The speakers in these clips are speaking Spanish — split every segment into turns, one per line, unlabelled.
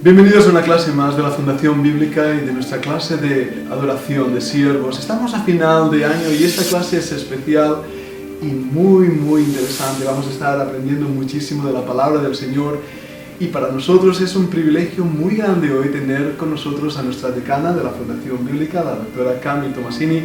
Bienvenidos a una clase más de la Fundación Bíblica y de nuestra clase de adoración de siervos. Estamos a final de año y esta clase es especial y muy interesante. Vamos a estar aprendiendo muchísimo de la palabra del Señor y para nosotros es un privilegio muy grande hoy tener con nosotros a nuestra decana de la Fundación Bíblica, la doctora Cami Tomasini,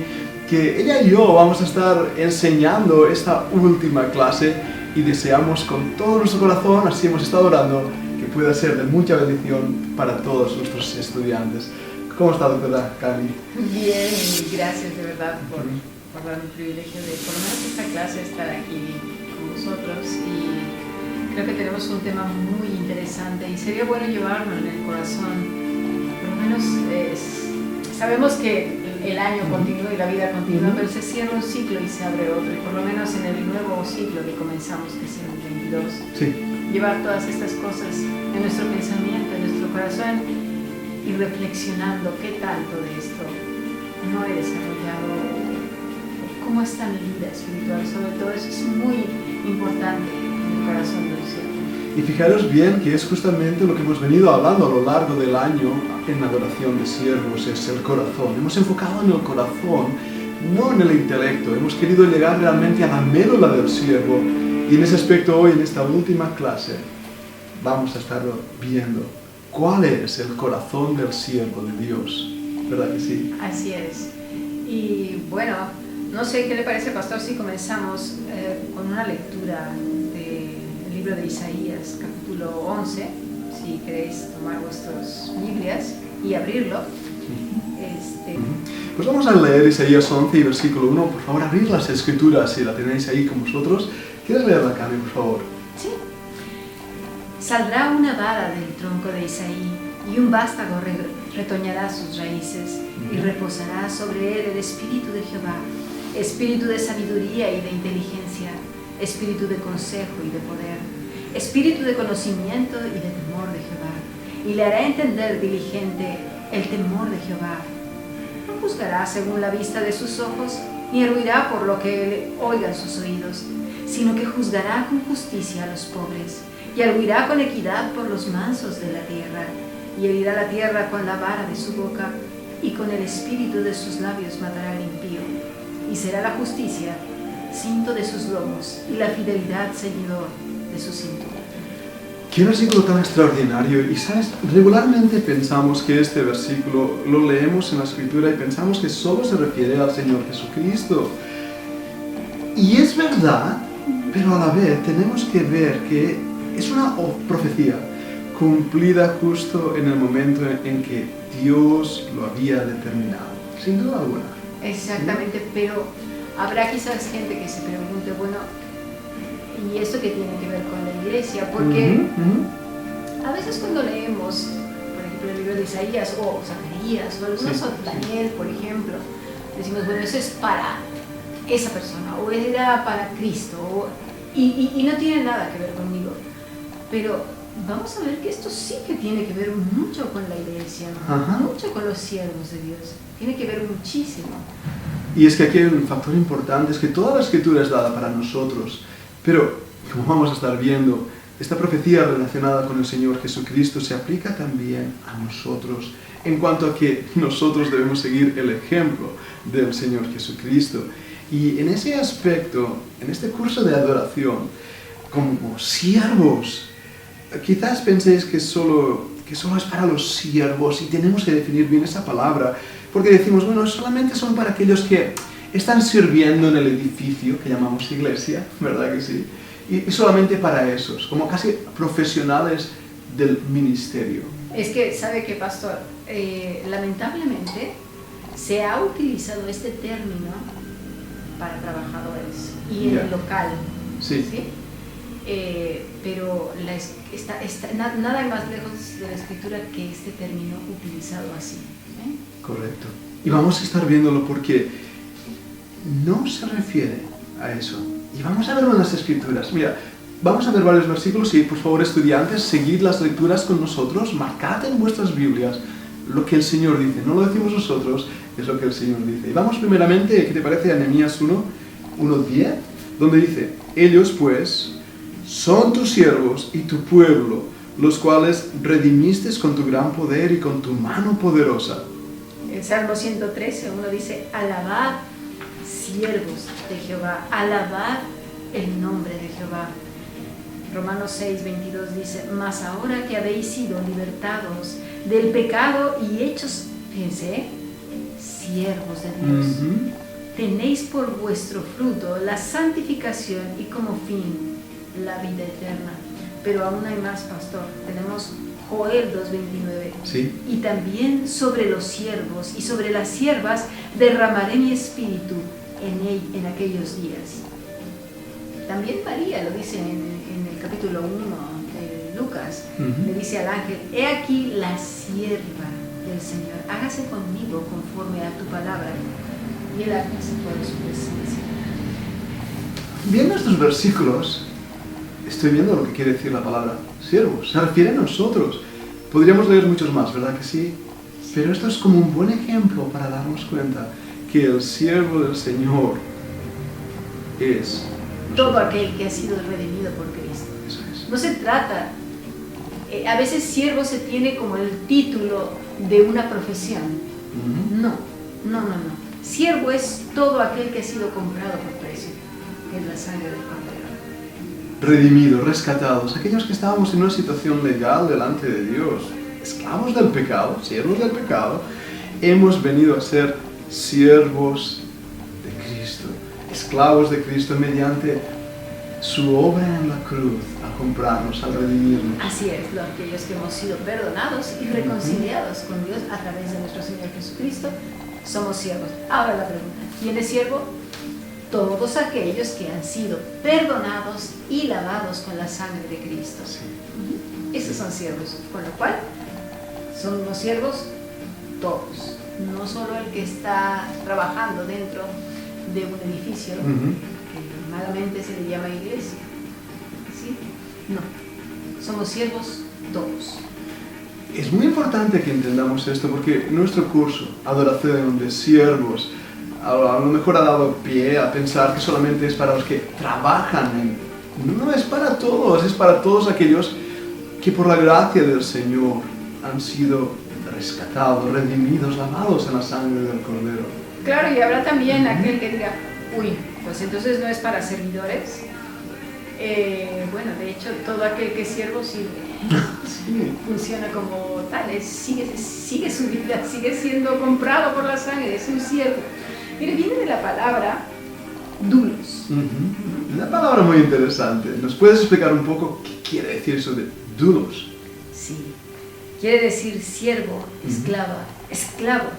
que ella y yo vamos a estar enseñando esta última clase y deseamos con todo nuestro corazón, así hemos estado orando, que pueda ser de mucha bendición para todos nuestros estudiantes. ¿Cómo está, doctora Cami?
Bien, y gracias de verdad por darme el privilegio de, por lo menos esta clase, estar aquí con vosotros. Y creo que tenemos un tema muy interesante y sería bueno llevarlo en el corazón. Por lo menos sabemos que el año continúa y la vida continúa, pero se cierra un ciclo y se abre otro. Y por lo menos en el nuevo ciclo que comenzamos, que es en el 22.
Sí.
Llevar todas estas cosas en nuestro pensamiento, en nuestro corazón y reflexionando qué tanto de esto no he desarrollado, cómo está mi vida espiritual. Sobre todo eso es muy importante en el corazón del cielo.
Y fijaros bien que es justamente lo que hemos venido hablando a lo largo del año en adoración de siervos, es el corazón. Hemos enfocado en el corazón, no en el intelecto. Hemos querido llegar realmente a la médula del siervo. Y en ese aspecto hoy, en esta última clase, vamos a estar viendo cuál es el corazón del siervo de Dios. ¿Verdad que sí?
Así es. Y bueno, no sé qué le parece, pastor, si comenzamos con una lectura del libro de Isaías, capítulo 11, si queréis tomar vuestras Biblias y abrirlo.
Pues vamos a leer Isaías 11 y versículo 1. Por favor, abrid las escrituras si la tenéis ahí con vosotros. ¿Quieres leerla, Cami, por favor?
Sí. Saldrá una vara del tronco de Isaí y un vástago retoñará sus raíces y reposará sobre él el espíritu de Jehová, espíritu de sabiduría y de inteligencia, espíritu de consejo y de poder, espíritu de conocimiento y de temor de Jehová, y le hará entender diligente el temor de Jehová. No juzgará según la vista de sus ojos, ni arguirá por lo que oigan sus oídos, sino que juzgará con justicia a los pobres, y arguirá con equidad por los mansos de la tierra, y herirá la tierra con la vara de su boca, y con el espíritu de sus labios matará al impío, y será la justicia cinto de sus lomos, y la fidelidad ceñidor de su cintura.
Qué versículo tan extraordinario. Y sabes, regularmente pensamos que este versículo lo leemos en la Escritura y pensamos que solo se refiere al Señor Jesucristo. Y es verdad, pero a la vez tenemos que ver que es una profecía cumplida justo en el momento en que Dios lo había determinado, sin duda alguna.
Exactamente, ¿sí? Pero habrá quizás gente que se pregunte, bueno, ¿y esto qué tiene que ver con la iglesia? Porque a veces cuando leemos, por ejemplo, el libro de Isaías o Zacarías o algunos o Daniel, por ejemplo, decimos, bueno, eso es para esa persona o era para Cristo y no tiene nada que ver conmigo. Pero vamos a ver que esto sí que tiene que ver mucho con la iglesia, mucho con los siervos de Dios. Tiene que ver muchísimo.
Y es que aquí hay un factor importante, es que toda la Escritura es dada para nosotros. Pero, como vamos a estar viendo, esta profecía relacionada con el Señor Jesucristo se aplica también a nosotros, en cuanto a que nosotros debemos seguir el ejemplo del Señor Jesucristo. Y en ese aspecto, en este curso de adoración, como siervos, quizás penséis que solo es para los siervos y tenemos que definir bien esa palabra, porque decimos, bueno, solamente son para aquellos que están sirviendo en el edificio que llamamos iglesia, ¿verdad que sí? Y solamente para esos, como casi profesionales del ministerio.
Es que, ¿sabe qué, pastor? Lamentablemente se ha utilizado este término para trabajadores y en el local, ¿sí? Pero nada más lejos de la Escritura que este término utilizado así.
Correcto. Y vamos a estar viéndolo porque no se refiere a eso. Y vamos a verlo en las Escrituras. Mira, vamos a ver varios versículos y, por favor, estudiantes, seguid las lecturas con nosotros, marcad en vuestras Biblias lo que el Señor dice. No lo decimos nosotros, es lo que el Señor dice. Y vamos primeramente, ¿qué te parece? A Nehemías 1:10, donde dice, ellos pues son tus siervos y tu pueblo, los cuales redimiste con tu gran poder y con tu mano poderosa.
En Salmo 113 uno dice, alabad, siervos de Jehová, alabad el nombre de Jehová. Romanos 6:22 dice, mas ahora que habéis sido libertados del pecado y hechos, fíjense, siervos de Dios, tenéis por vuestro fruto la santificación y como fin la vida eterna. Pero aún hay más, pastor. Tenemos Joel 2:29.
Sí.
Y también sobre los siervos y sobre las siervas derramaré mi espíritu en aquellos días. También María lo dice en el capítulo 1 de Lucas. Le dice al ángel, he aquí la sierva del Señor, hágase conmigo conforme a tu palabra. Y el ángel se fue de su presencia.
Viendo estos versículos, estoy viendo lo que quiere decir la palabra siervos. Se refiere a nosotros. Podríamos leer muchos más, ¿verdad que sí? Pero esto es como un buen ejemplo para darnos cuenta que el siervo del Señor es
todo aquel que ha sido redimido por Cristo.
Eso es.
No se trata, a veces siervo se tiene como el título de una profesión. No. Siervo es todo aquel que ha sido comprado por precio, que es la sangre del Cordero.
Redimidos, rescatados, aquellos que estábamos en una situación legal delante de Dios, esclavos del pecado, siervos del pecado, hemos venido a ser siervos de Cristo, esclavos de Cristo mediante su obra en la cruz, al comprarnos, al redimirnos.
Así es, aquellos que hemos sido perdonados y reconciliados con Dios a través de nuestro Señor Jesucristo, somos siervos. Ahora la pregunta, ¿quién es siervo? Todos aquellos que han sido perdonados y lavados con la sangre de Cristo.
Sí.
Esos son siervos, con lo cual son los siervos todos, no solo el que está trabajando dentro de un edificio, que malamente se le llama iglesia. ¿Sí? No, somos siervos todos.
Es muy importante que entendamos esto porque nuestro curso, Adoración de Siervos, a lo mejor ha dado pie a pensar que solamente es para los que trabajan en... No, es para todos, es para todos aquellos que por la gracia del Señor han sido rescatados, redimidos, lavados en la sangre del Cordero.
Claro, y habrá también aquel que diga, uy, pues entonces no es para servidores. Bueno, de hecho, todo aquel que es siervo sirve.
Sí.
Funciona como tal, sigue su vida, sigue siendo comprado por la sangre, es un siervo. Mire, viene de la palabra dulos.
Una palabra muy interesante. ¿Nos puedes explicar un poco qué quiere decir eso de dulos?
Sí, quiere decir siervo, esclava, esclavo.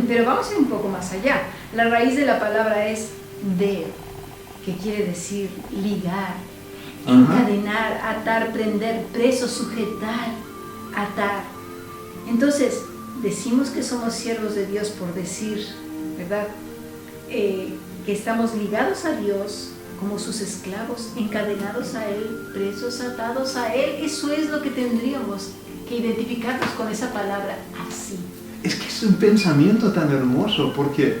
Pero vamos a ir un poco más allá. La raíz de la palabra es de, que quiere decir ligar, encadenar, atar, prender, preso, sujetar, atar. Entonces, decimos que somos siervos de Dios por decir, ¿verdad? Que estamos ligados a Dios como sus esclavos, encadenados a Él, presos, atados a Él. Eso es lo que tendríamos que identificarnos con esa palabra así.
Es que es un pensamiento tan hermoso porque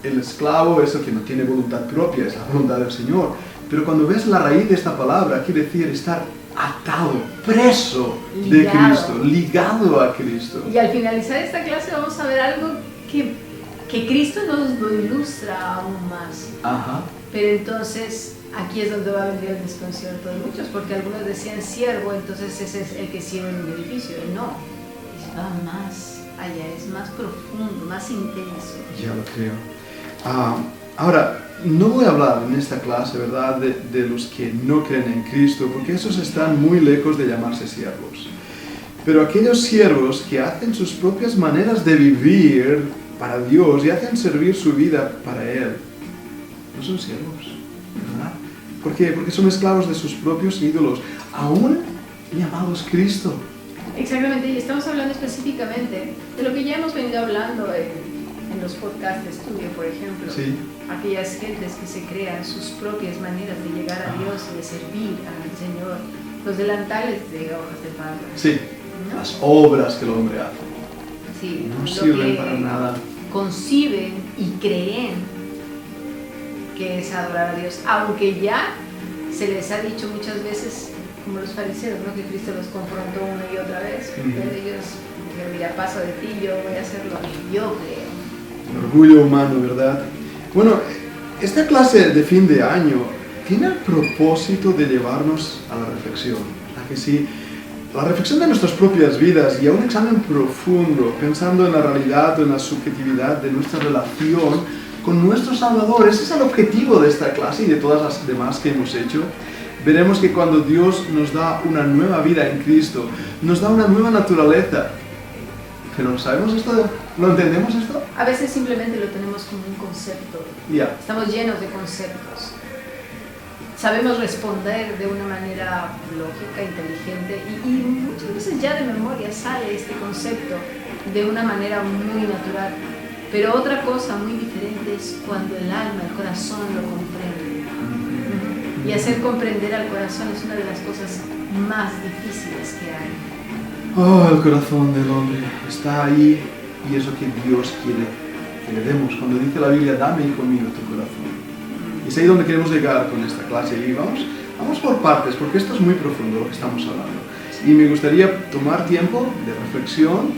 el esclavo es el que no tiene voluntad propia, es la voluntad del Señor. Pero cuando ves la raíz de esta palabra, quiere decir estar atado, preso de Cristo, ligado a Cristo.
Y al finalizar esta clase vamos a ver algo que Cristo nos lo ilustra aún más. Pero entonces aquí es donde va a venir el desconcierto de muchos, porque algunos decían siervo, entonces ese es el que sirve en un edificio. Y no, va más allá, es más profundo, más intenso.
Ya lo creo. Ahora, no voy a hablar en esta clase, ¿verdad?, de los que no creen en Cristo, porque esos están muy lejos de llamarse siervos. Pero aquellos siervos que hacen sus propias maneras de vivir para Dios y hacen servir su vida para Él, no son siervos, ¿verdad? ¿Por qué? Porque son esclavos de sus propios ídolos, aún llamados Cristo.
Exactamente, y estamos hablando específicamente de lo que ya hemos venido hablando en los podcasts de estudio, por ejemplo.
Sí.
Aquellas gentes que se crean sus propias maneras de llegar a Dios y de servir al Señor. Los delantales de hojas de palma.
Sí,
¿no?
Las obras que el hombre hace.
Sí,
no sirven para nada.
Conciben y creen que es adorar a Dios, aunque ya se les ha dicho muchas veces como los fariseos, ¿no? Que Cristo los confrontó una y otra vez. Pero ellos dijeron, mira, paso de ti, yo voy a hacer lo que yo creo.
El orgullo humano, ¿verdad? Bueno, esta clase de fin de año tiene el propósito de llevarnos a la reflexión, ¿a que sí? La reflexión de nuestras propias vidas y a un examen profundo, pensando en la realidad o en la subjetividad de nuestra relación con nuestro Salvador. Ese es el objetivo de esta clase y de todas las demás que hemos hecho. Veremos que cuando Dios nos da una nueva vida en Cristo, nos da una nueva naturaleza. ¿Pero sabemos esto? ¿Lo entendemos esto?
A veces simplemente lo tenemos como un concepto.
Ya.
Estamos llenos de conceptos. Sabemos responder de una manera lógica, inteligente y muchas veces ya de memoria sale este concepto de una manera muy natural. Pero otra cosa muy diferente es cuando el alma, el corazón lo comprende. Y hacer comprender al corazón es una de las cosas más difíciles que hay.
Oh, el corazón del hombre está ahí y eso que Dios quiere que le demos. Cuando dice la Biblia, dame, hijo mío, tu corazón. Y es ahí donde queremos llegar con esta clase. Y vamos por partes, porque esto es muy profundo lo que estamos hablando. Y me gustaría tomar tiempo de reflexión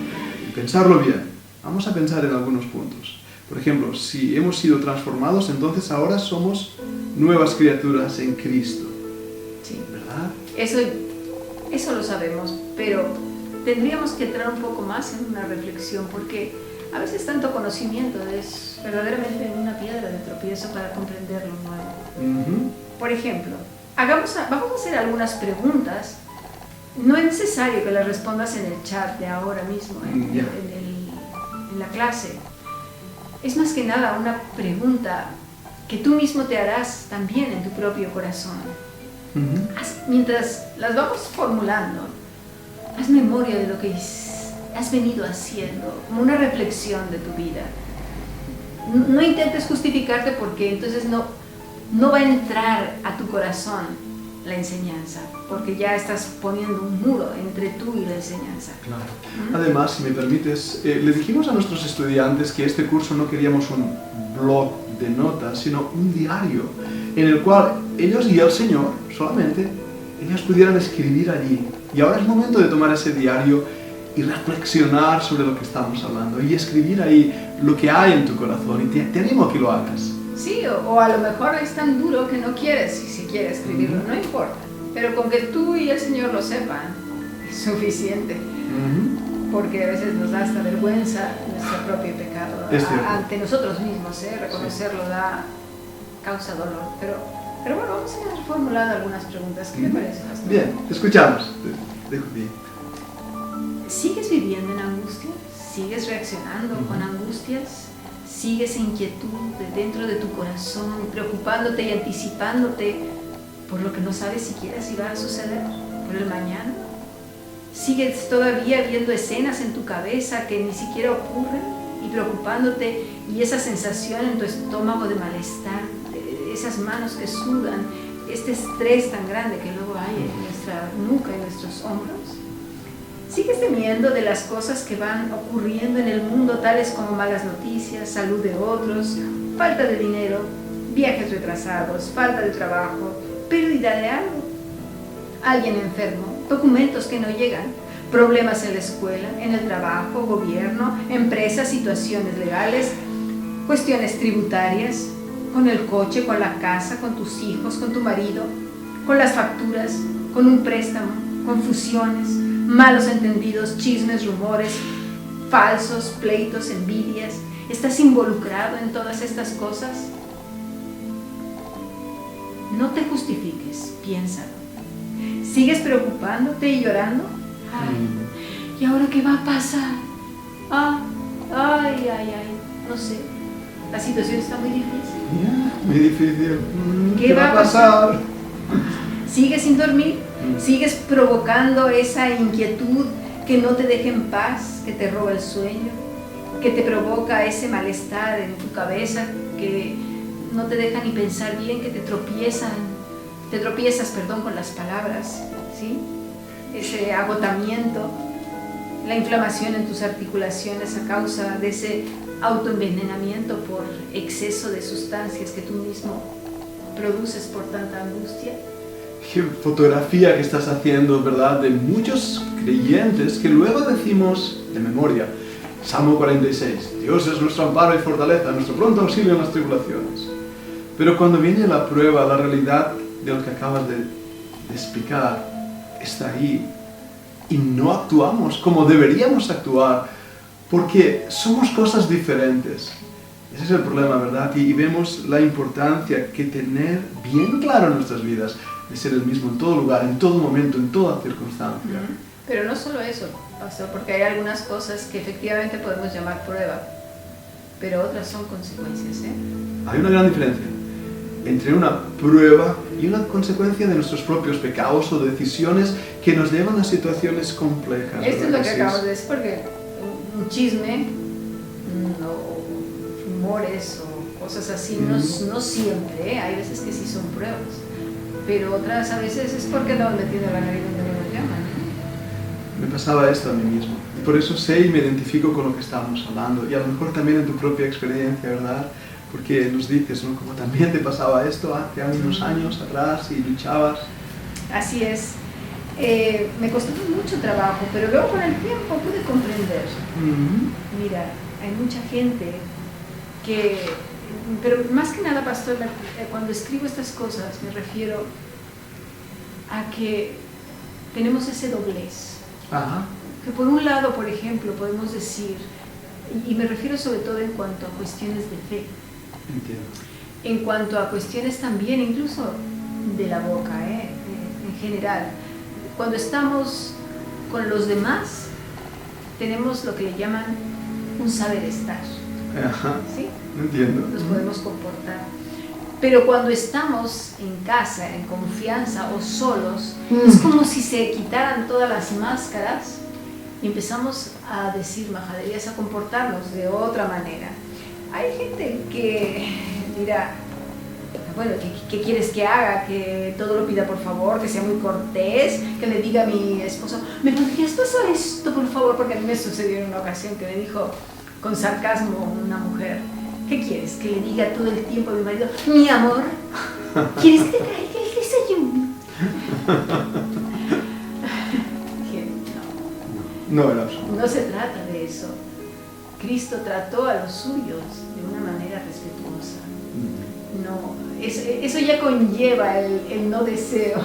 y pensarlo bien. Vamos a pensar en algunos puntos. Por ejemplo, si hemos sido transformados, entonces ahora somos nuevas criaturas en Cristo.
Sí.
¿Verdad?
Eso lo sabemos, pero tendríamos que entrar un poco más en una reflexión, porque a veces tanto conocimiento es verdaderamente una piedra de tropiezo para comprender lo nuevo. Por ejemplo, vamos a hacer algunas preguntas. No es necesario que las respondas en el chat de ahora mismo, en la clase. Es más que nada una pregunta que tú mismo te harás también en tu propio corazón. Mientras las vamos formulando, haz memoria de lo que has venido haciendo, como una reflexión de tu vida. No intentes justificarte, porque entonces no va a entrar a tu corazón la enseñanza, porque ya estás poniendo un muro entre tú y la enseñanza.
Claro. Además, si me permites, le dijimos a nuestros estudiantes que este curso no queríamos un blog de notas, sino un diario en el cual ellos y el Señor, solamente, ellos pudieran escribir allí. Y ahora es momento de tomar ese diario y reflexionar sobre lo que estamos hablando y escribir ahí lo que hay en tu corazón, y te animo a que lo hagas.
Sí, o a lo mejor es tan duro que no quieres, y si quieres escribirlo, no importa. Pero con que tú y el Señor lo sepan es suficiente. Porque a veces nos da hasta vergüenza nuestro propio pecado ante nosotros mismos, reconocerlo causa dolor. Pero bueno, vamos a ir formulando algunas preguntas. ¿Qué te parece, Pastor?
Bien, escuchamos. Dejo bien.
¿Sigues viviendo en angustia? ¿Sigues reaccionando con angustias? ¿Sigues en inquietud dentro de tu corazón, preocupándote y anticipándote por lo que no sabes siquiera si va a suceder, por el mañana? ¿Sigues todavía viendo escenas en tu cabeza que ni siquiera ocurren y preocupándote, y esa sensación en tu estómago de malestar, esas manos que sudan, este estrés tan grande que luego hay en nuestra nuca y nuestros hombros? ¿Sigues temiendo de las cosas que van ocurriendo en el mundo, tales como malas noticias, salud de otros, falta de dinero, viajes retrasados, falta de trabajo, pérdida de algo, alguien enfermo, documentos que no llegan, problemas en la escuela, en el trabajo, gobierno, empresas, situaciones legales, cuestiones tributarias, con el coche, con la casa, con tus hijos, con tu marido, con las facturas, con un préstamo, confusiones, malos entendidos, chismes, rumores, falsos, pleitos, envidias? ¿Estás involucrado en todas estas cosas? No te justifiques, piénsalo. ¿Sigues preocupándote y llorando? Ay, ¿y ahora qué va a pasar? Ay, no sé. La situación está muy difícil.
Muy difícil.
¿Qué va a pasar? ¿Sigues sin dormir? ¿Sigues provocando esa inquietud que no te deja en paz, que te roba el sueño, que te provoca ese malestar en tu cabeza, que no te deja ni pensar bien, que te tropiezas con las palabras, ¿sí? Ese agotamiento, la inflamación en tus articulaciones a causa de ese autoenvenenamiento por exceso de sustancias que tú mismo produces por tanta angustia?
qué fotografía que estás haciendo, ¿verdad? De muchos creyentes que luego decimos de memoria, Salmo 46, Dios es nuestro amparo y fortaleza, nuestro pronto auxilio en las tribulaciones. Pero cuando viene la prueba, la realidad de lo que acabas de explicar está ahí y no actuamos como deberíamos actuar porque somos cosas diferentes. Ese es el problema, ¿verdad? Y vemos la importancia que tener bien claro en nuestras vidas de ser el mismo en todo lugar, en todo momento, en toda circunstancia.
Pero no solo eso, pastor, porque hay algunas cosas que efectivamente podemos llamar prueba, pero otras son consecuencias, ¿eh?
Hay una gran diferencia entre una prueba y una consecuencia de nuestros propios pecados o decisiones que nos llevan a situaciones complejas.
Esto es lo que acabamos de decir, porque un chisme o rumores o cosas así no siempre, ¿eh? Hay veces que sí son pruebas, pero otras a veces es porque andamos metiendo la nariz donde no nos llaman, ¿eh?
Me pasaba esto a mí mismo, y por eso sé y me identifico con lo que estábamos hablando, y a lo mejor también en tu propia experiencia, ¿verdad? Porque nos dices, ¿no? Como también te pasaba esto hace unos años atrás y luchabas.
Así es. Me costó mucho trabajo, pero luego con el tiempo pude comprender. Mira, hay mucha gente que... Pero más que nada, pastor, cuando escribo estas cosas me refiero a que tenemos ese doblez.
Ajá.
Que por un lado, por ejemplo, podemos decir, y me refiero sobre todo en cuanto a cuestiones de fe.
Entiendo.
En cuanto a cuestiones también, incluso de la boca, en general. Cuando estamos con los demás, tenemos lo que le llaman un saber estar.
Ajá.
¿Sí?
Entiendo.
Nos podemos comportar. Pero cuando estamos en casa, en confianza o solos, es como si se quitaran todas las máscaras y empezamos a decir majaderías, a comportarnos de otra manera. Hay gente que dirá, bueno, ¿qué quieres que haga? Que todo lo pida por favor, que sea muy cortés, que le diga a mi esposo, ¿me podrías pasar esto por favor? Porque a mí me sucedió en una ocasión que me dijo con sarcasmo una mujer, ¿qué quieres? Que le diga todo el tiempo a mi marido, mi amor, ¿quieres que te traiga el desayuno? Dije, no.
No era absoluto.
No se trata de eso. Cristo trató a los suyos de una manera respetuosa. No, eso ya conlleva el no deseo.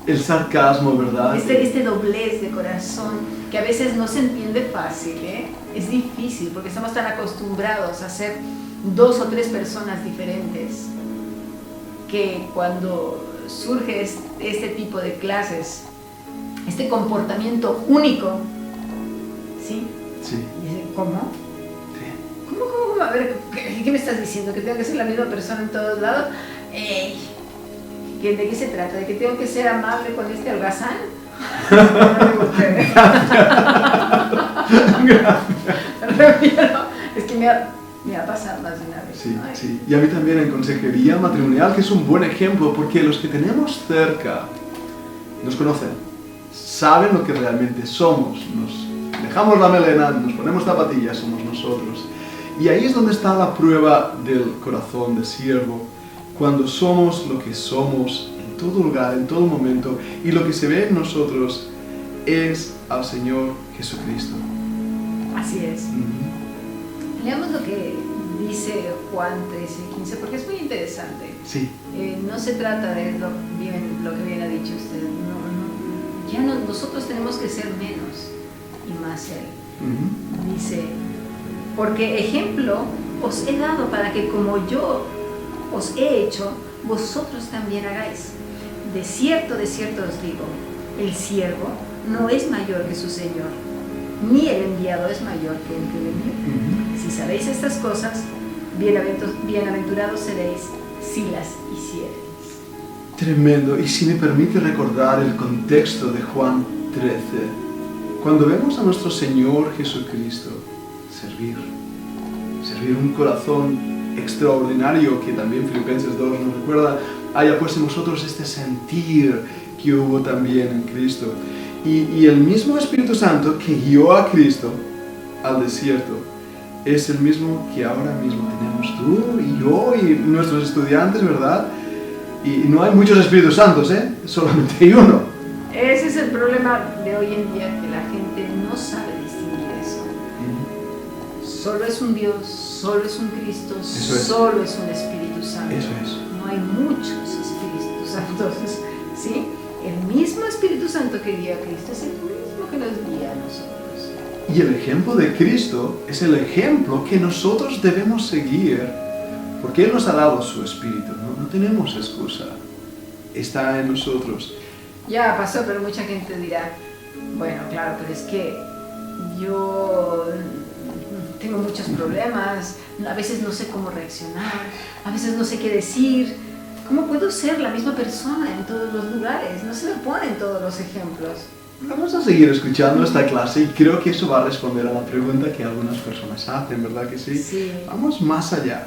El sarcasmo, ¿verdad?
Este doblez de corazón que a veces no se entiende fácil, ¿eh? Es difícil porque estamos tan acostumbrados a ser 2 o 3 personas diferentes que cuando surge este tipo de clases, este comportamiento único, ¿sí?
Sí.
¿Cómo?
Sí.
¿Cómo? A ver, ¿qué me estás diciendo? ¿Que tengo que ser la misma persona en todos lados? ¡Ey! ¿De qué se trata? ¿De que tengo que ser amable con este holgazán? Es que me ha pasado más de una vez.
Sí, sí. Y a mí también en consejería matrimonial, que es un buen ejemplo, porque los que tenemos cerca nos conocen, saben lo que realmente somos, nos dejamos la melena, nos ponemos zapatillas, somos nosotros. Y ahí es donde está la prueba del corazón de siervo, cuando somos lo que somos en todo lugar, en todo momento, y lo que se ve en nosotros es al Señor Jesucristo.
Así es. Leamos lo que dice Juan 13:15, porque es muy interesante.
Sí.
No se trata de lo que bien ha dicho usted. Nosotros tenemos que ser menos y más Él. Dice, porque ejemplo os he dado para que como yo os he hecho, vosotros también hagáis. De cierto os digo, el siervo no es mayor que su Señor, ni el enviado es mayor que el que le envió. Si sabéis estas cosas, bienaventurados seréis si las hiciereis.
Tremendo. Y si me permite recordar el contexto de Juan 13, cuando vemos a nuestro Señor Jesucristo servir un corazón extraordinario que también Filipenses 2 nos recuerda, haya pues en vosotros este sentir que hubo también en Cristo. Y el mismo Espíritu Santo que guió a Cristo al desierto es el mismo que ahora mismo tenemos tú y yo y nuestros estudiantes, ¿verdad? Y no hay muchos Espíritus Santos, solamente hay uno.
Ese es el problema de hoy en día, que la gente no sabe distinguir eso. Solo es un Dios, solo es un Cristo, solo es un Espíritu Santo.
Eso es.
No hay muchos Espíritus Santos, ¿sí? El mismo Espíritu Santo que guía a Cristo es el mismo que nos guía a nosotros.
Y el ejemplo de Cristo es el ejemplo que nosotros debemos seguir, porque Él nos ha dado su Espíritu, no tenemos excusa. Está en nosotros.
Ya pasó, pero mucha gente dirá, bueno, claro, pero es que yo tengo muchos problemas, a veces no sé cómo reaccionar, a veces no sé qué decir. ¿Cómo puedo ser la misma persona en todos los lugares? No se me ponen todos los ejemplos.
Vamos a seguir escuchando esta clase y creo que eso va a responder a la pregunta que algunas personas hacen, ¿verdad que sí?
Sí.
Vamos más allá.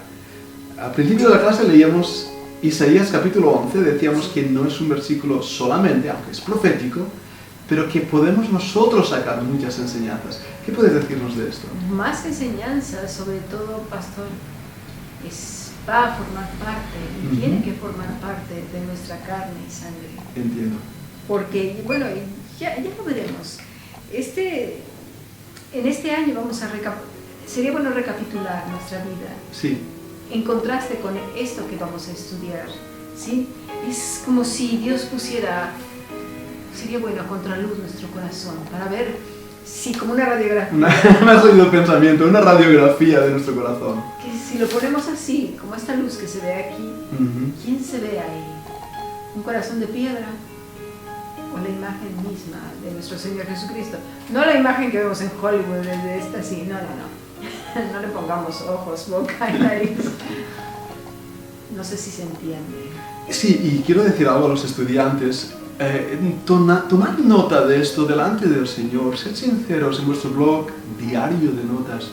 Al principio de la clase leíamos Isaías capítulo 11, decíamos que no es un versículo solamente, aunque es profético, pero que podemos nosotros sacar muchas enseñanzas. ¿Qué puedes decirnos de esto?
Más enseñanzas, sobre todo, pastor, va a formar parte y tiene que formar parte de nuestra carne y sangre.
Entiendo.
Porque, bueno, ya lo veremos. En este año sería bueno recapitular nuestra vida.
Sí.
En contraste con esto que vamos a estudiar, ¿sí? Es como si Dios pusiera, sería bueno, a contraluz nuestro corazón, para ver si como una radiografía.
Me has oído el pensamiento, una radiografía de nuestro corazón.
Que si lo ponemos así, como esta luz que se ve aquí, ¿quién se ve ahí? ¿Un corazón de piedra? ¿O la imagen misma de nuestro Señor Jesucristo? No la imagen que vemos en Hollywood, de esta así, no. No le pongamos ojos, boca y nariz. No sé si se entiende.
Sí, y quiero decir algo a los estudiantes. Tomad nota de esto delante del Señor. Sed sinceros en vuestro blog diario de notas.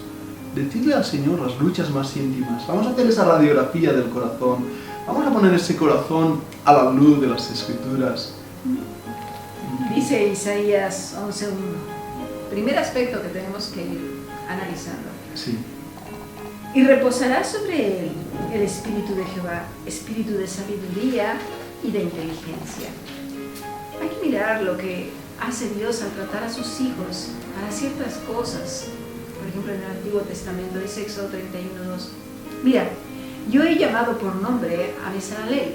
Decidle al Señor las luchas más íntimas. Vamos a hacer esa radiografía del corazón. Vamos a poner ese corazón a la luz de las Escrituras.
Dice Isaías 11:1. Primer aspecto que tenemos que ir analizando.
Sí.
Y reposará sobre él el Espíritu de Jehová, espíritu de sabiduría y de inteligencia. Hay que mirar lo que hace Dios al tratar a sus hijos para ciertas cosas. Por ejemplo, en el Antiguo Testamento dice Éxodo 31:2. Mira, yo he llamado por nombre a Bezaleel,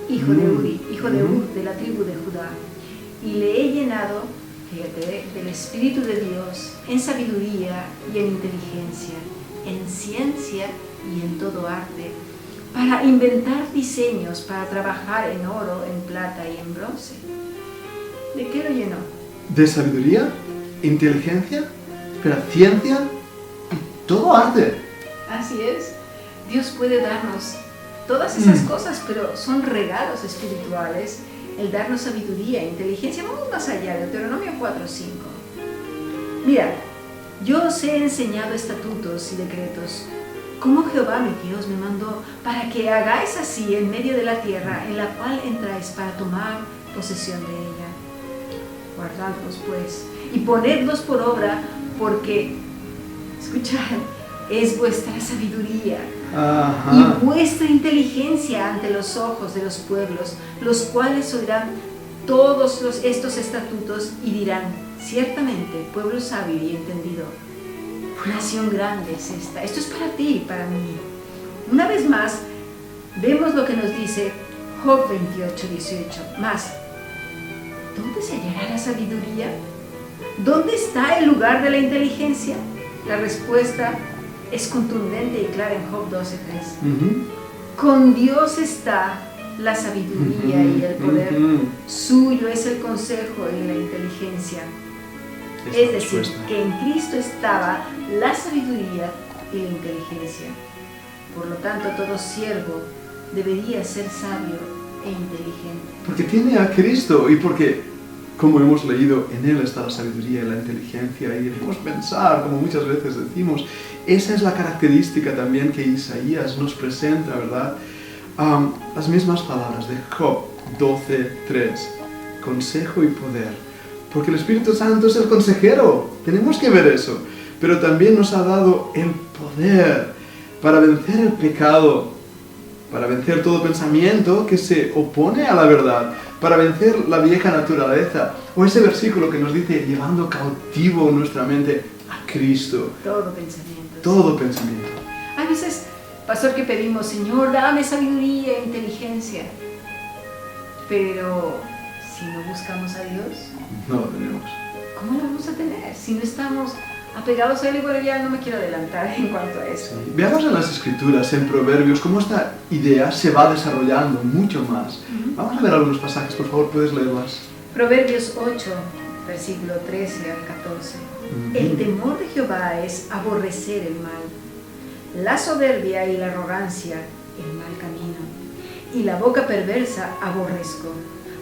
hijo de Uri, hijo de Ur, de la tribu de Judá, y le he llenado, fíjate, del Espíritu de Dios en sabiduría y en inteligencia, en ciencia y en todo arte, para inventar diseños, para trabajar en oro, en plata y en bronce. ¿De qué lo llenó?
De sabiduría, inteligencia, ciencia y todo arte.
Así es. Dios puede darnos todas esas cosas, pero son regalos espirituales. El darnos sabiduría, inteligencia. Vamos más allá, Deuteronomio 4:5. Mira, yo os he enseñado estatutos y decretos, como Jehová mi Dios me mandó, para que hagáis así en medio de la tierra en la cual entráis para tomar posesión de ella. Guardadlos pues, y ponedlos por obra, porque, escuchad, es vuestra sabiduría.
Ajá.
Y vuestra inteligencia ante los ojos de los pueblos, los cuales oirán todos estos estatutos y dirán, ciertamente, pueblo sabio y entendido, nación grande es esta. Esto es para ti y para mí. Una vez más, vemos lo que nos dice Job 28:18. Más, ¿dónde se hallará la sabiduría? ¿Dónde está el lugar de la inteligencia? La respuesta es contundente y clara en Job 12:3. Con Dios está la sabiduría y el poder. Suyo es el consejo y la inteligencia. Es decir, que en Cristo estaba la sabiduría y la inteligencia. Por lo tanto, todo siervo debería ser sabio e inteligente.
Porque tiene a Cristo y porque, como hemos leído, en Él está la sabiduría y la inteligencia, y debemos pensar, como muchas veces decimos. Esa es la característica también que Isaías nos presenta, ¿verdad? Las mismas palabras de Job 12:3. Consejo y poder. Porque el Espíritu Santo es el consejero. Tenemos que ver eso. Pero también nos ha dado el poder para vencer el pecado. para vencer todo pensamiento que se opone a la verdad, para vencer la vieja naturaleza, o ese versículo que nos dice, llevando cautivo nuestra mente a Cristo.
Todo pensamiento.
Todo pensamiento.
Hay veces, pastor, que pedimos, Señor, dame sabiduría e inteligencia, pero si no buscamos a Dios,
No lo tenemos.
¿cómo lo vamos a tener? Si no estamos apegados a Él, y bueno, ya no me quiero adelantar en cuanto a eso.
Sí. Veamos en las Escrituras, en Proverbios, cómo esta idea se va desarrollando mucho más. Vamos a ver algunos pasajes, por favor, ¿puedes leerlas?
Proverbios 8, versículo 13 al 14. El temor de Jehová es aborrecer el mal, la soberbia y la arrogancia, el mal camino, y la boca perversa aborrezco.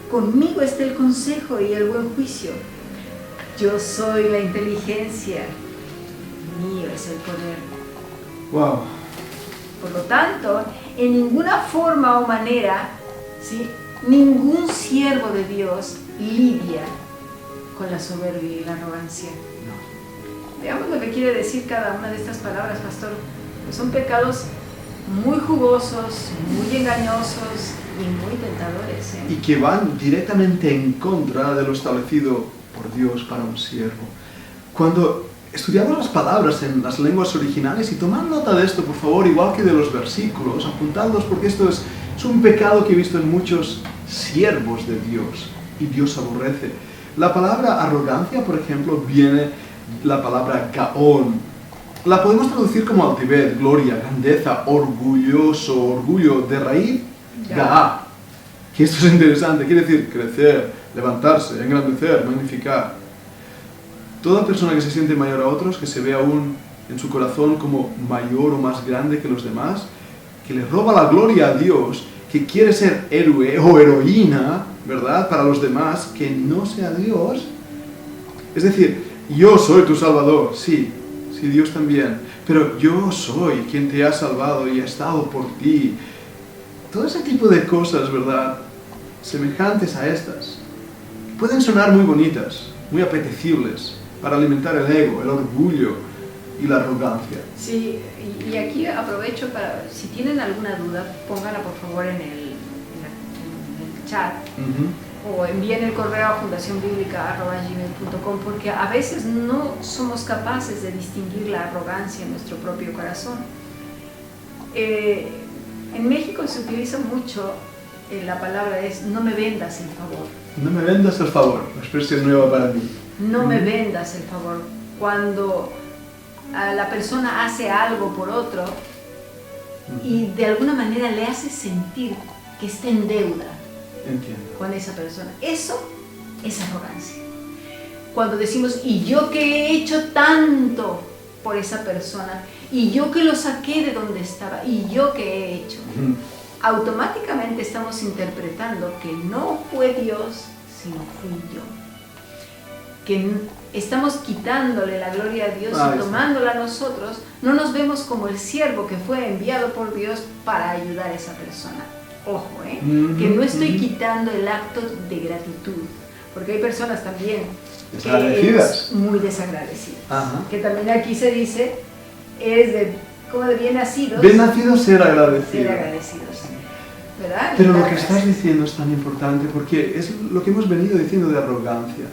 Conmigo está el consejo y el buen juicio. Yo soy la inteligencia, mío es el poder.
Wow.
Por lo tanto, en ninguna forma o manera, ¿sí?, ningún siervo de Dios lidia con la soberbia y la arrogancia.
No.
Veamos lo que quiere decir cada una de estas palabras, pastor. Son pecados muy jugosos, muy engañosos y muy tentadores, ¿eh?
Y que van directamente en contra de lo establecido por Dios para un siervo. Cuando estudiamos las palabras en las lenguas originales, y tomad nota de esto, por favor, igual que de los versículos, apuntadlos, porque esto es un pecado que he visto en muchos siervos de Dios, y Dios aborrece. La palabra arrogancia, por ejemplo, viene la palabra gaón. La podemos traducir como altivez, gloria, grandeza, orgulloso, orgullo, de raíz, gaá. Que esto es interesante, quiere decir crecer, levantarse, engrandecer, magnificar. Toda persona que se siente mayor a otros, que se ve aún en su corazón como mayor o más grande que los demás, que le roba la gloria a Dios, que quiere ser héroe o heroína, ¿verdad?, para los demás, que no sea Dios. Es decir, yo soy tu Salvador, sí, Dios también, pero yo soy quien te ha salvado y ha estado por ti. Todo ese tipo de cosas, ¿verdad?, semejantes a estas, pueden sonar muy bonitas, muy apetecibles, para alimentar el ego, el orgullo y la arrogancia.
Sí, y aquí aprovecho para, si tienen alguna duda, pónganla por favor en el chat, o envíen el correo a fundacionbiblica@gmail.com, porque a veces no somos capaces de distinguir la arrogancia en nuestro propio corazón. En México se utiliza mucho, la palabra es no me vendas el favor.
No me vendas el favor, una expresión nueva para mí.
No me vendas el favor. Cuando la persona hace algo por otro y de alguna manera le hace sentir que está en deuda.
Entiendo.
Con esa persona. Eso es arrogancia. Cuando decimos, y yo que he hecho tanto por esa persona, y yo que lo saqué de donde estaba, y yo que he hecho, automáticamente estamos interpretando que no fue Dios, sino fui yo. Que estamos quitándole la gloria a Dios y tomándola a nosotros. No nos vemos como el siervo que fue enviado por Dios para ayudar a esa persona. Ojo, que no estoy quitando el acto de gratitud, porque hay personas también
desagradecidas,
muy desagradecidas, que también aquí se dice, eres como de bien nacidos.
Bien nacidos ser agradecidos.
Ser agradecidos, ¿verdad?
Pero lo que estás diciendo es tan importante, porque es lo que hemos venido diciendo de arrogancia.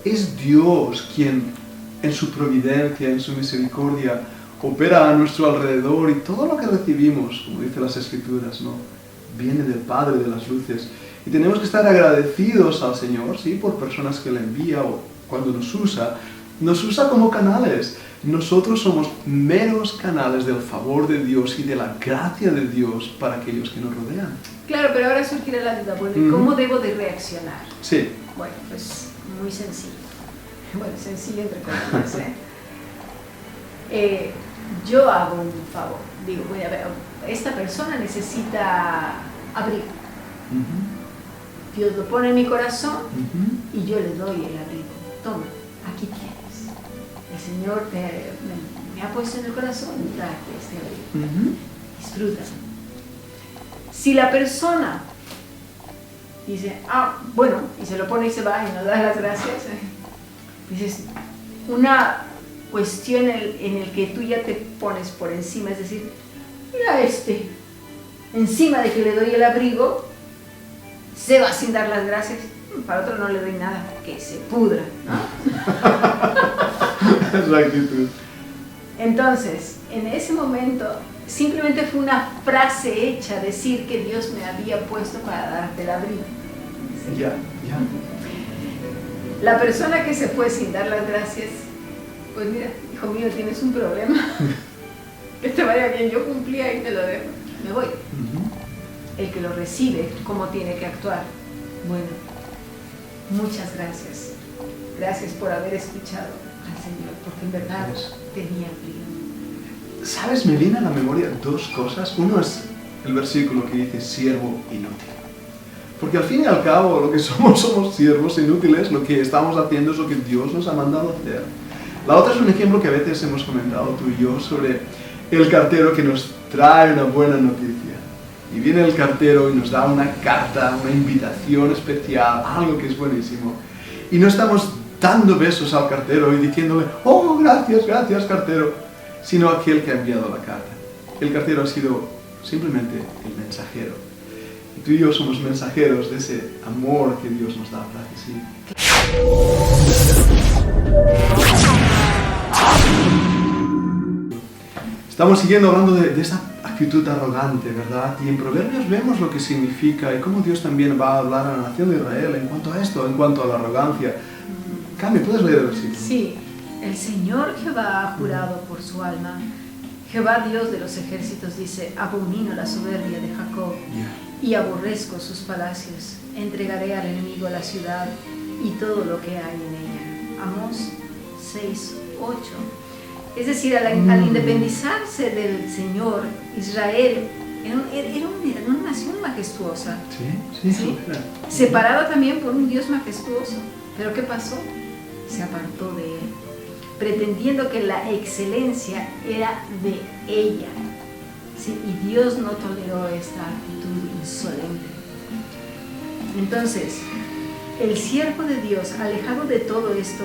Es Dios quien, en su providencia, en su misericordia, opera a nuestro alrededor, y todo lo que recibimos, como dicen las Escrituras, ¿no?, viene del Padre de las luces, y tenemos que estar agradecidos al Señor, ¿sí?, por personas que le envía, o cuando nos usa como canales. Nosotros somos meros canales del favor de Dios y de la gracia de Dios para aquellos que nos rodean.
Claro, pero ahora surgirá la duda, bueno, ¿cómo debo de reaccionar?
Sí.
Bueno, pues muy sencillo. Bueno, sencillo entre comillas, yo hago un favor, digo, voy a ver, esta persona necesita abrigo. Dios lo pone en mi corazón y yo le doy el abrigo. Toma, aquí tienes. El Señor me ha puesto en el corazón y date este abrigo. Disfrútalo. Si la persona dice, bueno, y se lo pone y se va y nos da las gracias, dices, una cuestión en el que tú ya te pones por encima, es decir, mira encima de que le doy el abrigo, se va sin dar las gracias. Para otro no le doy nada, que se pudra, ¿no?
Es la actitud.
Entonces, en ese momento, simplemente fue una frase hecha, decir que Dios me había puesto para darte el abrigo. ¿Sí?
Ya.
La persona que se fue sin dar las gracias, pues mira, hijo mío, tienes un problema. Que te vaya bien, yo cumplía y te lo dejo, me voy. El que lo recibe, ¿cómo tiene que actuar? Bueno, muchas gracias. Gracias por haber escuchado al Señor, porque en verdad tenía frío.
¿Sabes? Me viene a la memoria dos cosas. Uno es el versículo que dice siervo inútil. Porque al fin y al cabo lo que somos siervos inútiles, lo que estamos haciendo es lo que Dios nos ha mandado hacer. La otra es un ejemplo que a veces hemos comentado tú y yo sobre el cartero que nos trae una buena noticia. Y viene el cartero y nos da una carta, una invitación especial, algo que es buenísimo. Y no estamos dando besos al cartero y diciéndole, oh, gracias, gracias, cartero, sino aquel que ha enviado la carta. El cartero ha sido simplemente el mensajero. Y tú y yo somos mensajeros de ese amor que Dios nos da, ¿verdad que sí? Estamos siguiendo hablando de esa actitud arrogante, ¿verdad? Y en Proverbios vemos lo que significa y cómo Dios también va a hablar a la nación de Israel en cuanto a esto, en cuanto a la arrogancia. Cami, ¿puedes leer el versículo?
Sí, el Señor Jehová ha jurado por su alma. Jehová Dios de los ejércitos dice, abomino la soberbia de Jacob y aborrezco sus palacios. Entregaré al enemigo la ciudad y todo lo que hay en ella. Amós 6:8. Es decir, al independizarse del Señor, Israel era una nación majestuosa.
Sí.
Separada también por un Dios majestuoso. Pero ¿qué pasó? Se apartó de él, pretendiendo que la excelencia era de ella. ¿Sí? Y Dios no toleró esta actitud insolente. Entonces, el siervo de Dios, alejado de todo esto,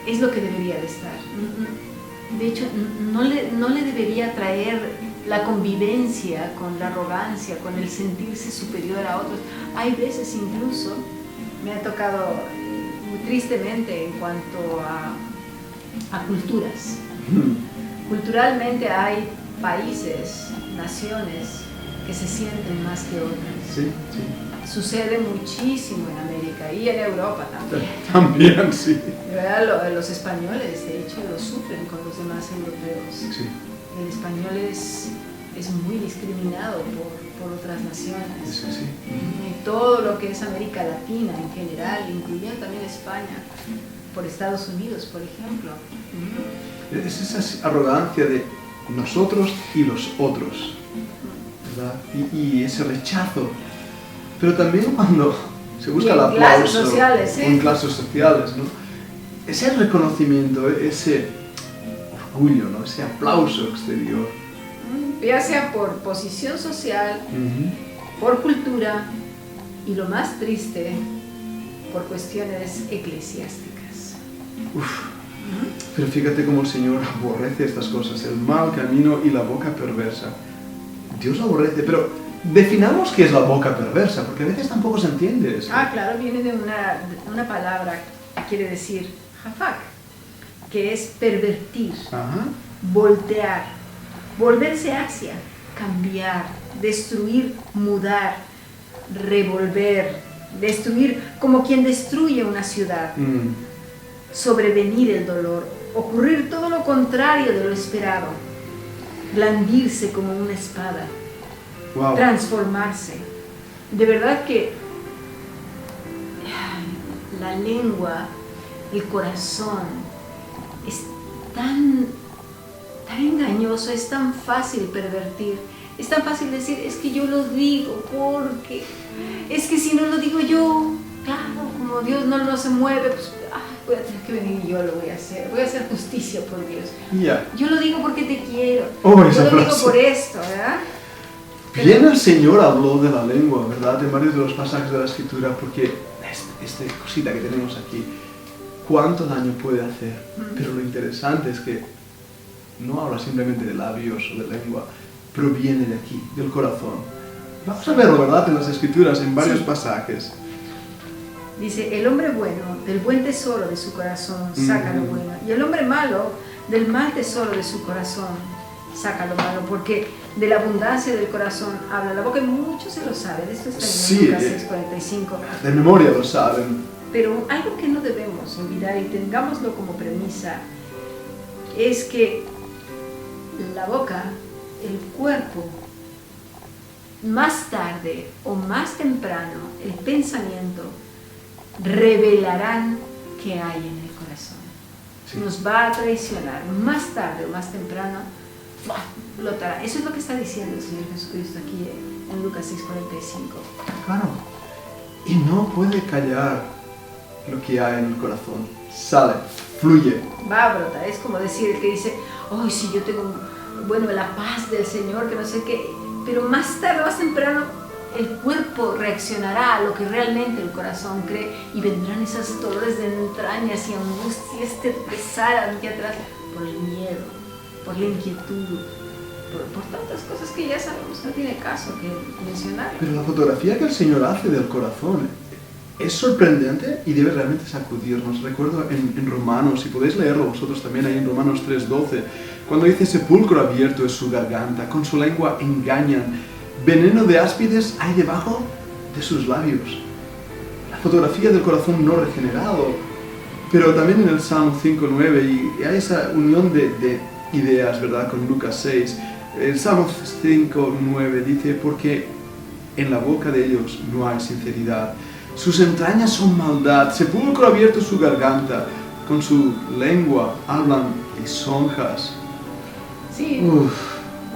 es lo que debería de estar. De hecho, no le debería traer la convivencia con la arrogancia, con el sentirse superior a otros. Hay veces incluso, me ha tocado muy tristemente en cuanto a culturas. Culturalmente hay países, naciones que se sienten más que otras.
Sí.
Sucede muchísimo en América y en Europa también.
También, sí.
Los españoles, de hecho, lo sufren con los demás europeos.
Sí.
El español es muy discriminado por otras naciones.
Sí.
Y todo lo que es América Latina en general, incluyendo también España, por Estados Unidos, por ejemplo.
Es esa arrogancia de nosotros y los otros, ¿verdad? Y ese rechazo. Pero también cuando se busca el aplauso,
clases sociales, ¿sí?
En clases sociales, ¿no? Ese reconocimiento, ese orgullo, ¿no? Ese aplauso exterior.
Ya sea por posición social, por cultura y lo más triste, por cuestiones eclesiásticas.
Pero fíjate cómo el Señor aborrece estas cosas, el mal camino y la boca perversa. Dios lo aborrece, pero definamos qué es la boca perversa, porque a veces tampoco se entiende eso.
Claro, viene de una palabra que quiere decir hafak, que es pervertir, voltear, volverse hacia, cambiar, destruir, mudar, revolver, destruir, como quien destruye una ciudad, sobrevenir el dolor, ocurrir todo lo contrario de lo esperado, blandirse como una espada.
Wow.
Transformarse. De verdad que la lengua, el corazón es tan engañoso, es tan fácil pervertir, es tan fácil decir, es que yo lo digo porque, es que si no lo digo yo, claro, como Dios no se mueve, pues voy a tener que venir y yo lo voy a hacer justicia por Dios. Yo lo digo porque te quiero, yo lo digo por esto, ¿verdad?
Bien, el Señor habló de la lengua, ¿verdad? En varios de los pasajes de la Escritura, porque esta cosita que tenemos aquí, cuánto daño puede hacer. Pero lo interesante es que no habla simplemente de labios o de lengua, proviene de aquí, del corazón. Vamos a verlo, ¿verdad?, en las Escrituras, en varios pasajes.
Dice, el hombre bueno, del buen tesoro de su corazón, saca lo bueno. Y el hombre malo, del mal tesoro de su corazón, saca lo malo. Porque de la abundancia del corazón habla la boca, y muchos se lo saben. Esto está en Lucas 6:45.
De memoria lo saben.
Pero algo que no debemos olvidar, y tengámoslo como premisa, es que la boca, el cuerpo, más tarde o más temprano, el pensamiento, revelarán qué hay en el corazón. Sí. Nos va a traicionar más tarde o más temprano, flotará. Eso es lo que está diciendo el Señor Jesucristo aquí en Lucas 6:45.
Claro, y no puede callar lo que hay en el corazón. Sale, fluye.
Va a brotar. Es como decir el que dice, oh, si yo tengo, bueno, la paz del Señor, que no sé qué, pero más tarde o más temprano el cuerpo reaccionará a lo que realmente el corazón cree, y vendrán esos dolores de entrañas y angustias, te pesarán aquí atrás por el miedo, por la inquietud, por tantas cosas que ya sabemos que no tiene caso que mencionar.
Pero la fotografía que el Señor hace del corazón es sorprendente y debe realmente sacudirnos. Recuerdo en Romanos, si podéis leerlo vosotros también, ahí en Romanos 3:12, cuando dice, sepulcro abierto es su garganta, con su lengua engañan, veneno de áspides hay debajo de sus labios. La fotografía del corazón no regenerado. Pero también en el Salmo 5:9, y hay esa unión de ideas, ¿verdad?, con Lucas 6. El Salmo 5:9 dice, porque en la boca de ellos no hay sinceridad, sus entrañas son maldad, sepulcro abierto su garganta, con su lengua hablan lisonjas.
Sí.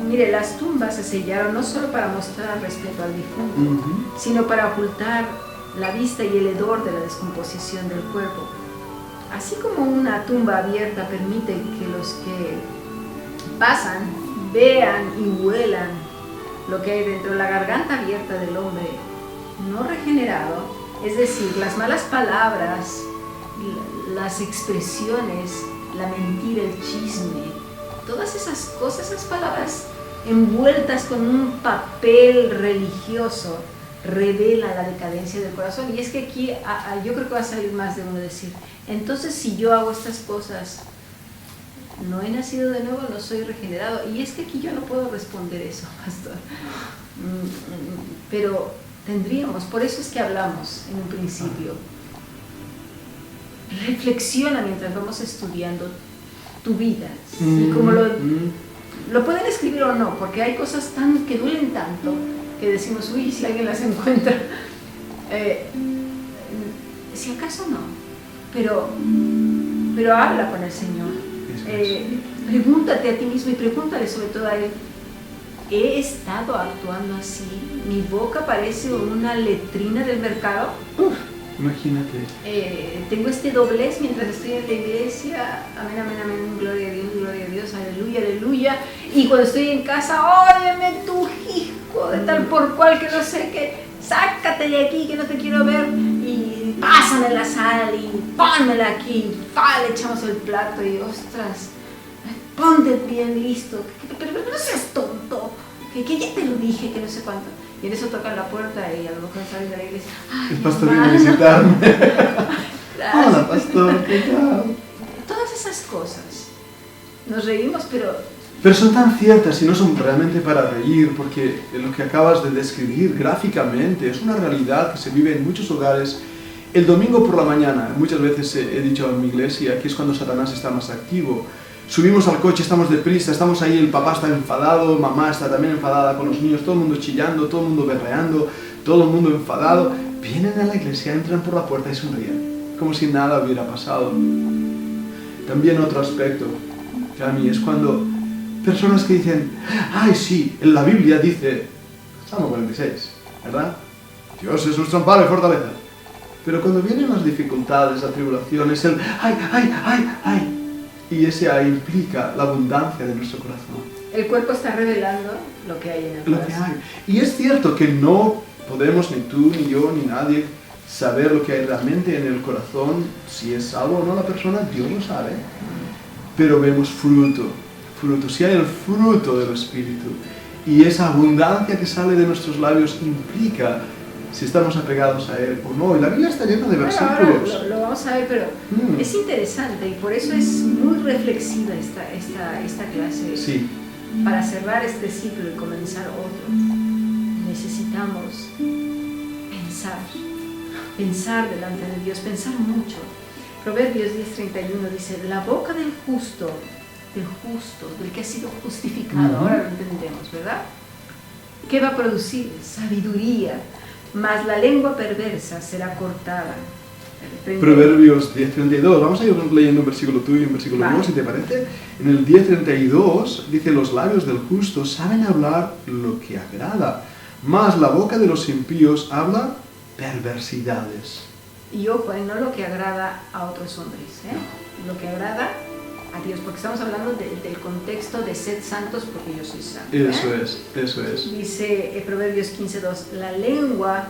Mire, las tumbas se sellaron no solo para mostrar respeto al difunto, sino para ocultar la vista y el hedor de la descomposición del cuerpo. Así como una tumba abierta permite que los que pasan vean y huelan lo que hay dentro, la garganta abierta del hombre no regenerado, es decir, las malas palabras, las expresiones, la mentira, el chisme, todas esas cosas, esas palabras envueltas con un papel religioso, revela la decadencia del corazón. Y es que aquí yo creo que va a salir más de uno decir, entonces si yo hago estas cosas, no he nacido de nuevo, no soy regenerado. Y es que aquí yo no puedo responder eso, pastor. Pero tendríamos, por eso es que hablamos en un principio. Reflexiona mientras vamos estudiando tu vida. Y como lo pueden escribir o no, porque hay cosas que duelen tanto que decimos, uy, si alguien las encuentra. Si acaso no, pero habla con el Señor. Pregúntate a ti mismo y pregúntale sobre todo a Él, ¿he estado actuando así? ¿Mi boca parece una letrina del mercado?
Imagínate.
Tengo este doblez mientras estoy en la iglesia, amén, amén, amén, gloria a Dios, aleluya, aleluya. Y cuando estoy en casa, óyeme tú, hijo de tal por cual que no sé qué, sácate de aquí que no te quiero ver, y pásame la sal y pónmela aquí, le echamos el plato y ostras, ponte bien listo, pero no seas tonto, que ya te lo dije, que no sé cuánto. Y en eso tocan la puerta y a lo mejor salen de la iglesia.
El pastor viene a visitarme. Hola, pastor, ¿qué tal?
Todas esas cosas. Nos reímos,
pero son tan ciertas y no son realmente para reír, porque lo que acabas de describir gráficamente es una realidad que se vive en muchos hogares. El domingo por la mañana, muchas veces he dicho en mi iglesia, que es cuando Satanás está más activo. Subimos al coche, estamos deprisa, estamos ahí, el papá está enfadado, mamá está también enfadada con los niños, todo el mundo chillando, todo el mundo berreando, todo el mundo enfadado. Vienen a la iglesia, entran por la puerta y sonríen, como si nada hubiera pasado. También otro aspecto, Cami, es cuando personas que dicen, ay sí, en la Biblia dice, Salmo 46, ¿verdad? Dios es nuestro amparo y fortaleza. Pero cuando vienen las dificultades, las tribulaciones, el ay, y ese ahí implica la abundancia de nuestro corazón.
El cuerpo está revelando lo que hay en el corazón.
Lo que hay. Y es cierto que no podemos, ni tú, ni yo, ni nadie, saber lo que hay realmente en el corazón, si es salvo o no la persona, Dios lo sabe. Pero vemos fruto. Si hay el fruto del Espíritu, Y esa abundancia que sale de nuestros labios implica si estamos apegados a Él o no. Y la Biblia está llena de versículos.
Ahora lo vamos a ver, pero es interesante y por eso es muy reflexiva esta clase.
Sí.
Para cerrar este ciclo y comenzar otro, necesitamos pensar delante de Dios, pensar mucho. Proverbios 10:31 dice, la boca del justo, del que ha sido justificado, ahora lo entendemos, ¿verdad? ¿Qué va a producir? Sabiduría, mas la lengua perversa será cortada.
Proverbios 10:32, vamos a ir leyendo un versículo tú y un versículo mío, si te parece. En el 10:32 dice, los labios del justo saben hablar lo que agrada, mas la boca de los impíos habla perversidades.
Y ojo, no lo que agrada a otros hombres, lo que agrada a Dios, porque estamos hablando del contexto de sed santos porque yo soy santo.
Eso es.
Dice Proverbios 15:2, la lengua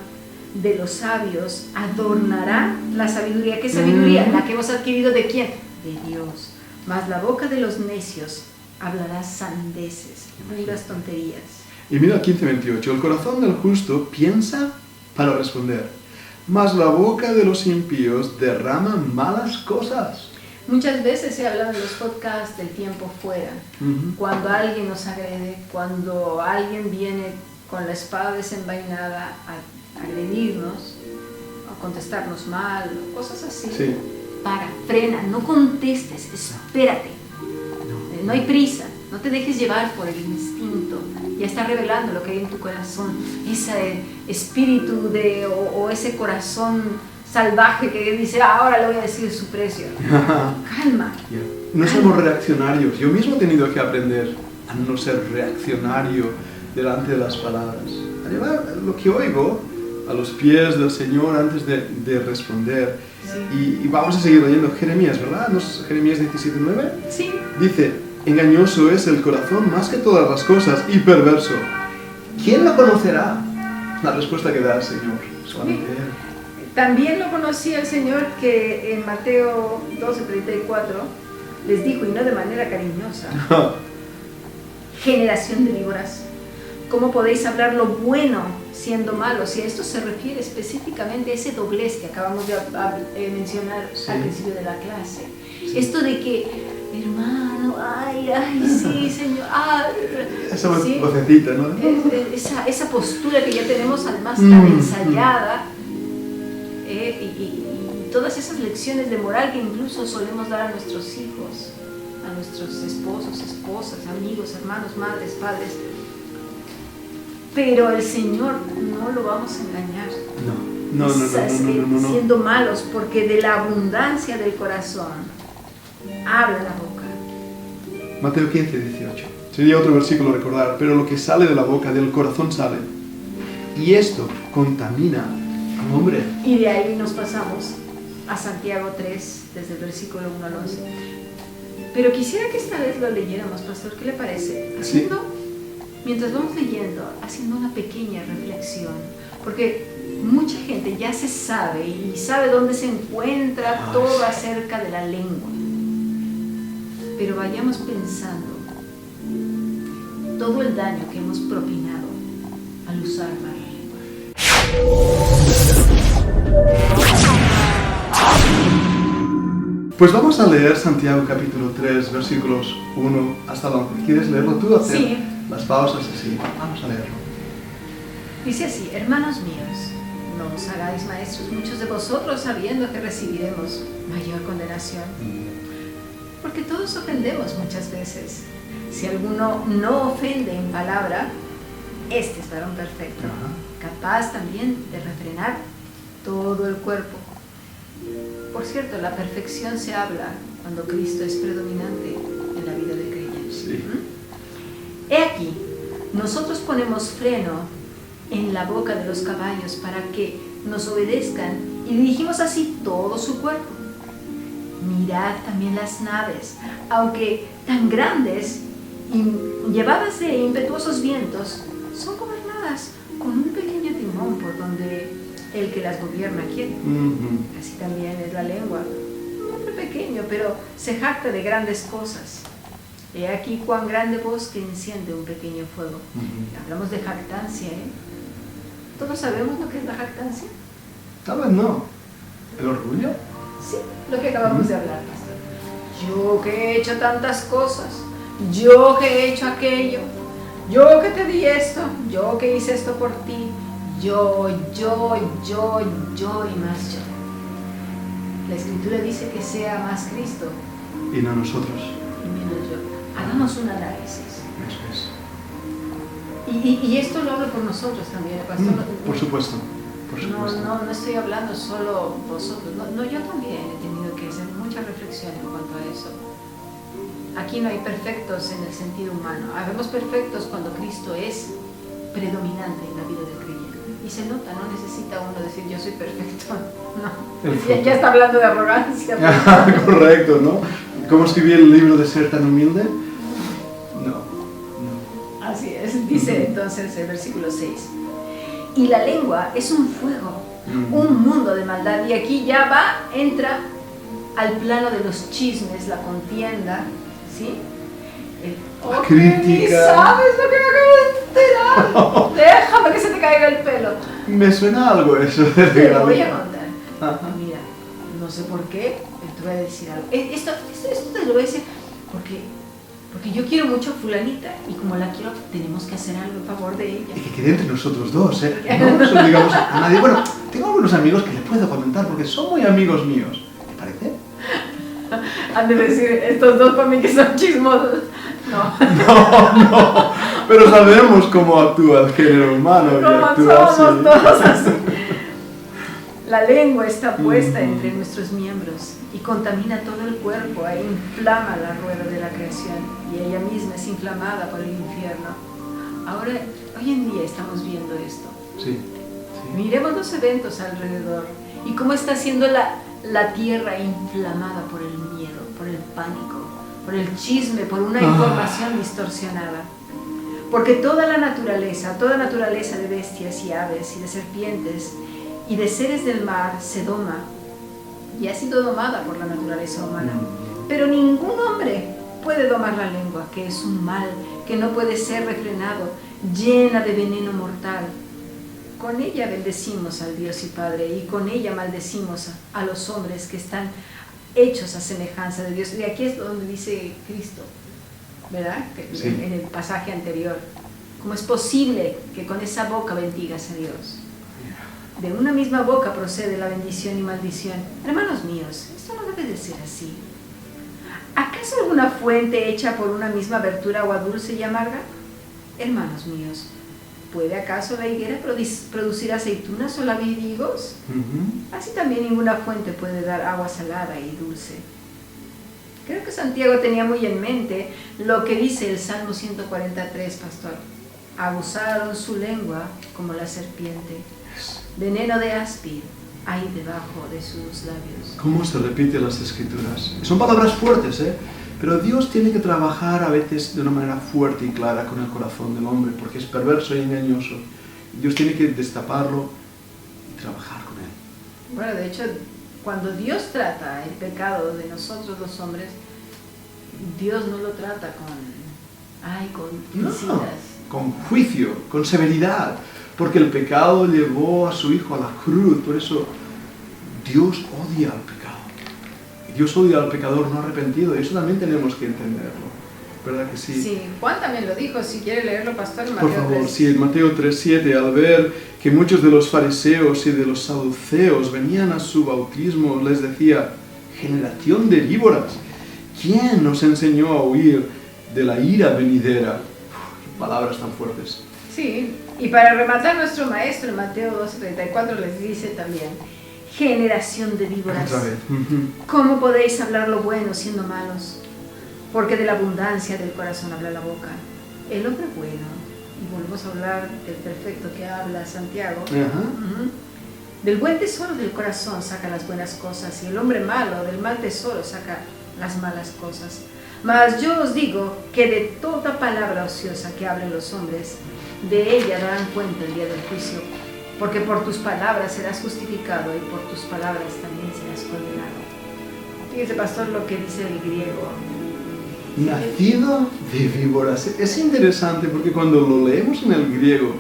de los sabios adornará la sabiduría. ¿Qué sabiduría? La que hemos adquirido ¿de quién? De Dios. Mas la boca de los necios hablará sandeces, puras tonterías.
Y mira el 15:28, el corazón del justo piensa para responder, mas la boca de los impíos derrama malas cosas.
Muchas veces se habla en los podcasts del tiempo fuera, cuando alguien nos agrede, cuando alguien viene con la espada desenvainada a agredirnos, a contestarnos mal, cosas así.
Sí.
Frena, no contestes, espérate. No hay prisa, no te dejes llevar por el instinto. Ya está revelando lo que hay en tu corazón, ese espíritu o ese corazón salvaje que dice, ahora le voy a decir su precio. Calma.
No somos reaccionarios. Yo mismo he tenido que aprender a no ser reaccionario delante de las palabras. A llevar lo que oigo a los pies del Señor antes de responder. Sí. Y vamos a seguir leyendo Jeremías, ¿verdad? Jeremías 17:9.
Sí.
Dice, engañoso es el corazón más que todas las cosas y perverso. ¿Quién lo conocerá? La respuesta que da el Señor. Solamente Él.
También lo conocía el Señor que en Mateo 12:34 les dijo, y no de manera cariñosa, generación de víboras, ¿cómo podéis hablar lo bueno siendo malos? Y a esto se refiere específicamente a ese doblez que acabamos de mencionar al principio de la clase. Sí. Esto de que, hermano, ay, sí, Señor,
esa vocecita, ¿no?
Esa postura que ya tenemos además tan ensayada. Y todas esas lecciones de moral que incluso solemos dar a nuestros hijos, a nuestros esposos, esposas, amigos, hermanos, madres, padres. Pero el Señor no lo vamos a engañar. No. Siendo malos, porque de la abundancia del corazón habla la boca.
Mateo 15:18. Sería otro versículo a recordar, pero lo que sale de la boca, del corazón sale. Y esto contamina al hombre.
Y de ahí nos pasamos a Santiago 3, desde el versículo 1 al 11. Pero quisiera que esta vez lo leyéramos, pastor, ¿qué le parece? Mientras vamos leyendo, haciendo una pequeña reflexión, porque mucha gente ya se sabe y sabe dónde se encuentra todo acerca de la lengua. Pero vayamos pensando todo el daño que hemos propinado al usar la lengua.
Pues vamos a leer Santiago capítulo 3, versículos 1 hasta el 11. ¿Quieres leerlo tú?
Sí.
Las pausas así. Vamos a leerlo.
Dice así, hermanos míos, no os hagáis maestros muchos de vosotros sabiendo que recibiremos mayor condenación. Porque todos ofendemos muchas veces. Si alguno no ofende en palabra, este es varón perfecto, capaz también de refrenar todo el cuerpo. Por cierto, la perfección se habla cuando Cristo es predominante en la vida del creyente.
Sí.
He aquí, nosotros ponemos freno en la boca de los caballos para que nos obedezcan y dirigimos así todo su cuerpo. Mirad también las naves, aunque tan grandes y llevadas de impetuosos vientos, son gobernadas con un pequeño timón por donde el que las gobierna quiere. Así también es la lengua, un hombre pequeño, pero se jacta de grandes cosas. He aquí cuán grande bosque enciende un pequeño fuego.
Ujú.
Hablamos de jactancia, ¿eh? ¿Todos sabemos lo que es la jactancia?
Tal vez no. ¿El orgullo?
Sí, lo que acabamos de hablar, pastor. Yo que he hecho tantas cosas, yo que he hecho aquello, yo que te di esto, yo que hice esto por ti, yo y más yo. La Escritura dice que sea más Cristo
Y no nosotros.
y menos yo. Hagamos un análisis.
Eso es.
Y esto lo hablo por nosotros también, pastor.
Por supuesto. Por
No,
supuesto.
no estoy hablando solo vosotros, no, yo también he tenido que hacer mucha reflexión en cuanto a eso. Aquí no hay perfectos en el sentido humano, habemos perfectos cuando Cristo es predominante en la vida del creyente. Y se nota, no necesita uno decir yo soy perfecto, no, ya está hablando de arrogancia.
Correcto, ¿no? ¿Cómo escribí el libro de ser tan humilde? No.
Así es, dice entonces el versículo 6. Y la lengua es un fuego, un mundo de maldad. Y aquí ya entra al plano de los chismes, la contienda, ¿sí?
La crítica.
Ni sabes lo que me acabo de enterar. Déjame que se te caiga el pelo.
Me suena algo eso de
Te
la
voy a
lengua.
contar.
Ajá.
Mira, no sé por qué, pero te voy a decir algo. Esto te lo voy a decir porque yo quiero mucho a fulanita y como la quiero, tenemos que hacer algo en favor de ella.
Y que quede entre nosotros dos, ¿eh? No se lo digamos a nadie. Bueno, tengo algunos amigos que le puedo comentar porque son muy amigos míos. ¿Te parece?
Han de decir, estos dos para mí que son chismosos. No.
No, pero sabemos cómo actúa el género humano y
Como
actúa
somos
así.
todos así. La lengua está puesta entre nuestros miembros y contamina todo el cuerpo e inflama la rueda de la creación y ella misma es inflamada por el infierno. Ahora, hoy en día estamos viendo esto.
Sí.
Miremos los eventos alrededor y cómo está siendo la tierra inflamada por el miedo, por el pánico, por el chisme, por una información distorsionada. Porque toda naturaleza de bestias y aves y de serpientes y de seres del mar se doma y ha sido domada por la naturaleza humana. Pero ningún hombre puede domar la lengua, que es un mal que no puede ser refrenado, llena de veneno mortal. Con ella bendecimos al Dios y Padre y con ella maldecimos a los hombres que están hechos a semejanza de Dios. Y aquí es donde dice Cristo, ¿verdad?
Sí.
En el pasaje anterior. ¿Cómo es posible que con esa boca bendigas a Dios? De una misma boca procede la bendición y maldición. Hermanos míos, esto no debe de ser así. ¿Acaso alguna fuente hecha por una misma abertura agua dulce y amarga? Hermanos míos, ¿puede acaso la higuera producir aceitunas o la vid higos? Así también ninguna fuente puede dar agua salada y dulce. Creo que Santiago tenía muy en mente lo que dice el Salmo 143, pastor. Aguzaron su lengua como la serpiente. Veneno de áspid hay debajo de sus labios.
¿Cómo se repiten las escrituras? Son palabras fuertes, ¿eh? Pero Dios tiene que trabajar a veces de una manera fuerte y clara con el corazón del hombre, porque es perverso y engañoso. Dios tiene que destaparlo y trabajar con él.
Bueno, de hecho, cuando Dios trata el pecado de nosotros los hombres, Dios no lo trata con
con juicio, con severidad, porque el pecado llevó a su Hijo a la cruz. Por eso Dios odia al pecado. Y Dios odia al pecador no arrepentido, y eso también tenemos que entenderlo. ¿Verdad que sí?
Sí, Juan también lo dijo, si quiere leerlo, pastor, en
Por
Mateo
favor,
3.
sí, en Mateo 3:7, al ver que muchos de los fariseos y de los saduceos venían a su bautismo, les decía: generación de víboras, ¿quién nos enseñó a huir de la ira venidera? Qué palabras tan fuertes.
Sí, y para rematar, nuestro maestro en Mateo 12:34 les dice también: generación de víboras,
Otra vez.
¿cómo podéis hablar lo bueno siendo malos? Porque de la abundancia del corazón habla la boca. El hombre bueno, y volvemos a hablar del perfecto que habla Santiago, del buen tesoro del corazón saca las buenas cosas, y el hombre malo del mal tesoro saca las malas cosas. Mas yo os digo que de toda palabra ociosa que hablen los hombres, de ella darán cuenta el día del juicio, porque por tus palabras serás justificado y por tus palabras también serás condenado. Fíjese, pastor, lo que dice el griego.
nacido de víboras. Es interesante porque cuando lo leemos en el griego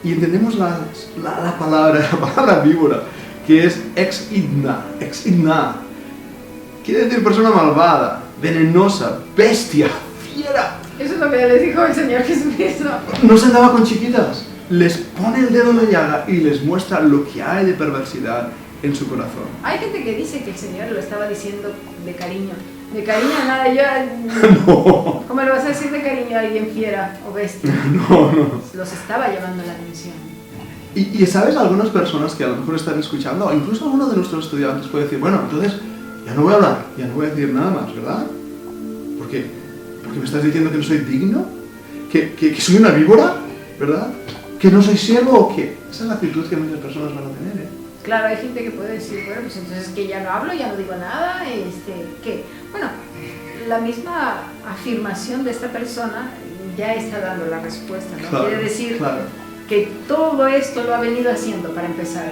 y entendemos la palabra víbora, que es ex idna, quiere decir persona malvada, venenosa, bestia, fiera.
Eso es lo que les dijo el Señor Jesucristo.
No se andaba con chiquitas, les pone el dedo en la llaga y les muestra lo que hay de perversidad en su corazón.
Hay gente que dice que el Señor lo estaba diciendo de cariño. De cariño nada, yo...
No.
¿Cómo le vas a decir de cariño a alguien fiera o bestia?
No.
Los estaba llamando la atención.
Y sabes, algunas personas que a lo mejor están escuchando, o incluso alguno de nuestros estudiantes puede decir, bueno, entonces ya no voy a hablar, ya no voy a decir nada más, ¿verdad? Porque me estás diciendo que no soy digno, que soy una víbora, ¿verdad? Que no soy siervo o qué. Esa es la actitud que muchas personas van a tener, ¿eh?
Claro, hay gente que puede decir, bueno, pues entonces que ya no hablo, ya no digo nada, que... Bueno, la misma afirmación de esta persona ya está dando la respuesta, ¿no?
Claro,
quiere decir
claro.
que todo esto lo ha venido haciendo para empezar.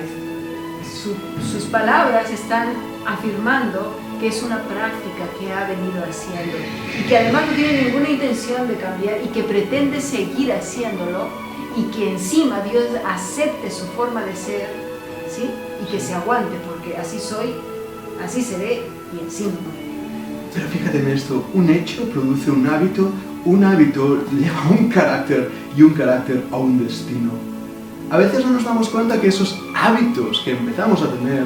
Sus palabras están afirmando que es una práctica que ha venido haciendo y que además no tiene ninguna intención de cambiar y que pretende seguir haciéndolo y que encima Dios acepte su forma de ser, ¿sí? Y que se aguante, porque así soy, así seré y encima.
Pero fíjate en esto, un hecho produce un hábito lleva un carácter y un carácter a un destino. A veces no nos damos cuenta que esos hábitos que empezamos a tener,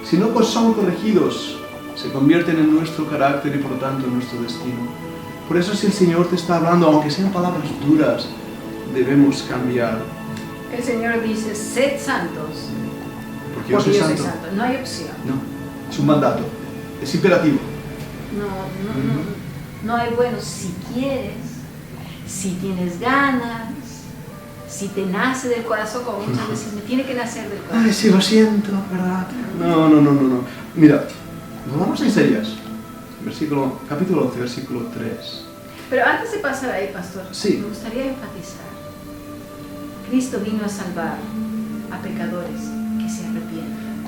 si no pues son corregidos, se convierten en nuestro carácter y por lo tanto en nuestro destino. Por eso si el Señor te está hablando, aunque sean palabras duras, debemos cambiar.
El Señor dice, sed santos,
Porque yo soy santo.
No hay opción.
No, es un mandato, es imperativo.
No hay bueno si quieres, si tienes ganas, si te nace del corazón, como muchas veces me tiene que nacer del corazón.
Ay, sí, lo siento, ¿verdad? No. Mira, nos vamos a Isaías, capítulo 11, versículo 3.
Pero antes de pasar ahí, pastor,
sí,
me gustaría enfatizar. Cristo vino a salvar a pecadores que se arrepienten.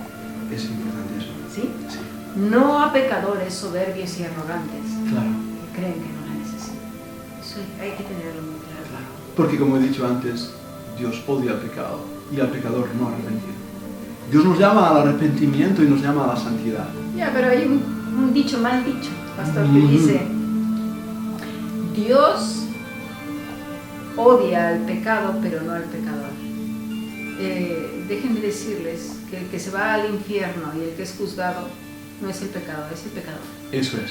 Es importante eso.
¿Sí?
Sí.
No a pecadores soberbios y arrogantes.
Claro.
Que creen que no la necesitan. Eso hay que tenerlo muy claro.
Porque como he dicho antes, Dios odia al pecado y al pecador no arrepentido. Dios nos llama al arrepentimiento y nos llama a la santidad.
Ya, pero hay un dicho, mal dicho, pastor, que dice, Dios odia al pecado, pero no al pecador. Déjenme decirles que el que se va al infierno y el que es juzgado no es el pecado, es el pecador. Eso
es.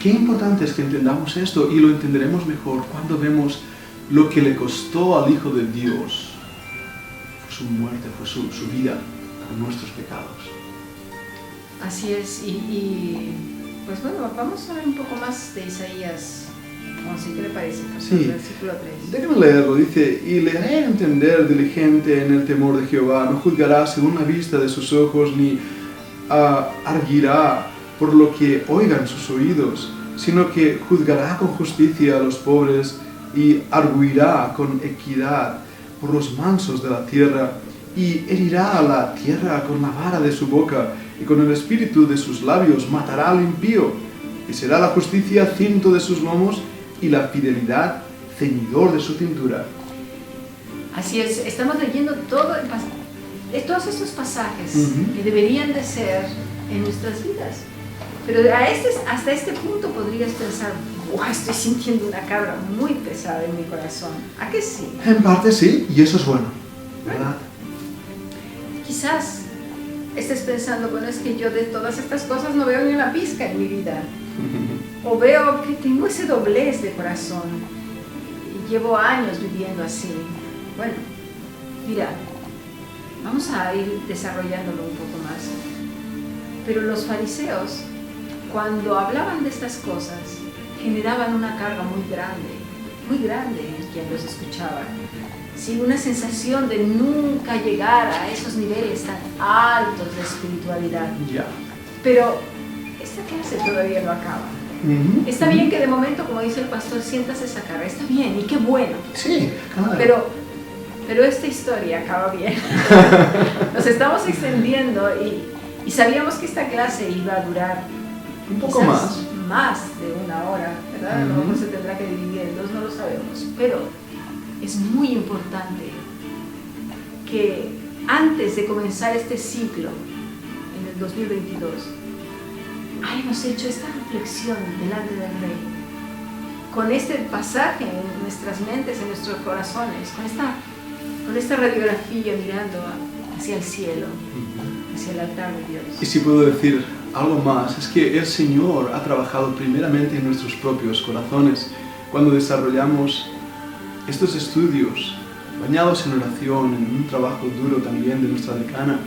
Qué importante es que entendamos esto y lo entenderemos mejor cuando vemos lo que le costó al Hijo de Dios. Fue su muerte, fue su vida por nuestros pecados.
Así es, y pues bueno, vamos a ver un poco más de Isaías 11, ¿qué le parece?
Sí,
versículo 3.
Déjame leerlo, dice, y le haré entender diligente en el temor de Jehová, no juzgará según la vista de sus ojos, ni arguirá por lo que oigan sus oídos, sino que juzgará con justicia a los pobres y arguirá con equidad por los mansos de la tierra, y herirá a la tierra con la vara de su boca, y con el espíritu de sus labios matará al impío, y será la justicia cinto de sus lomos, y la fidelidad ceñidor de su cintura.
Así es, estamos leyendo todos estos pasajes que deberían de ser en nuestras vidas. Pero hasta este punto podrías pensar, ¡wow! Estoy sintiendo una carga muy pesada en mi corazón. ¿A qué sí?
En parte sí, y eso es bueno, ¿verdad?
Quizás estés pensando, bueno, es que yo de todas estas cosas no veo ni una pizca en mi vida. O veo que tengo ese doblez de corazón y llevo años viviendo así. Bueno, mira, vamos a ir desarrollándolo un poco más. Pero los fariseos, cuando hablaban de estas cosas, generaban una carga muy grande en quien los escuchaba. Sí, una sensación de nunca llegar a esos niveles tan altos de espiritualidad.
Ya.
Pero esta clase todavía no acaba. Está bien que de momento, como dice el pastor, sientas esa carga. Está bien, y qué bueno.
Sí, claro.
Pero esta historia acaba bien. Nos estamos extendiendo y sabíamos que esta clase iba a durar
un poco más.
más de una hora, ¿verdad? A lo mejor se tendrá que dividir en dos, no lo sabemos, pero es muy importante que antes de comenzar este ciclo, en el 2022, hayamos hecho esta reflexión delante del Rey, con este pasaje en nuestras mentes, en nuestros corazones, con esta radiografía mirando hacia el cielo, hacia el altar de Dios.
Y si puedo decir algo más, es que el Señor ha trabajado primeramente en nuestros propios corazones. Cuando desarrollamos estos estudios, bañados en oración, en un trabajo duro también de nuestra decana,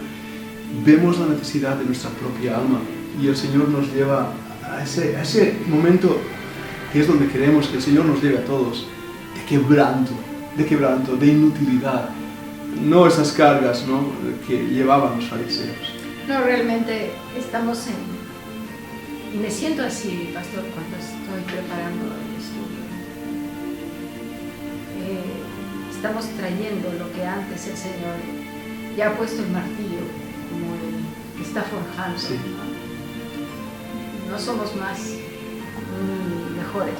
vemos la necesidad de nuestra propia alma y el Señor nos lleva a ese momento que es donde queremos que el Señor nos lleve a todos, de quebranto, de inutilidad, no esas cargas, ¿no?, que llevaban los fariseos.
No, realmente estamos y me siento así, pastor, cuando estoy preparando el estudio. Estamos trayendo lo que antes el Señor ya ha puesto el martillo, como el que está forjando.
Sí.
No somos más ni mejores.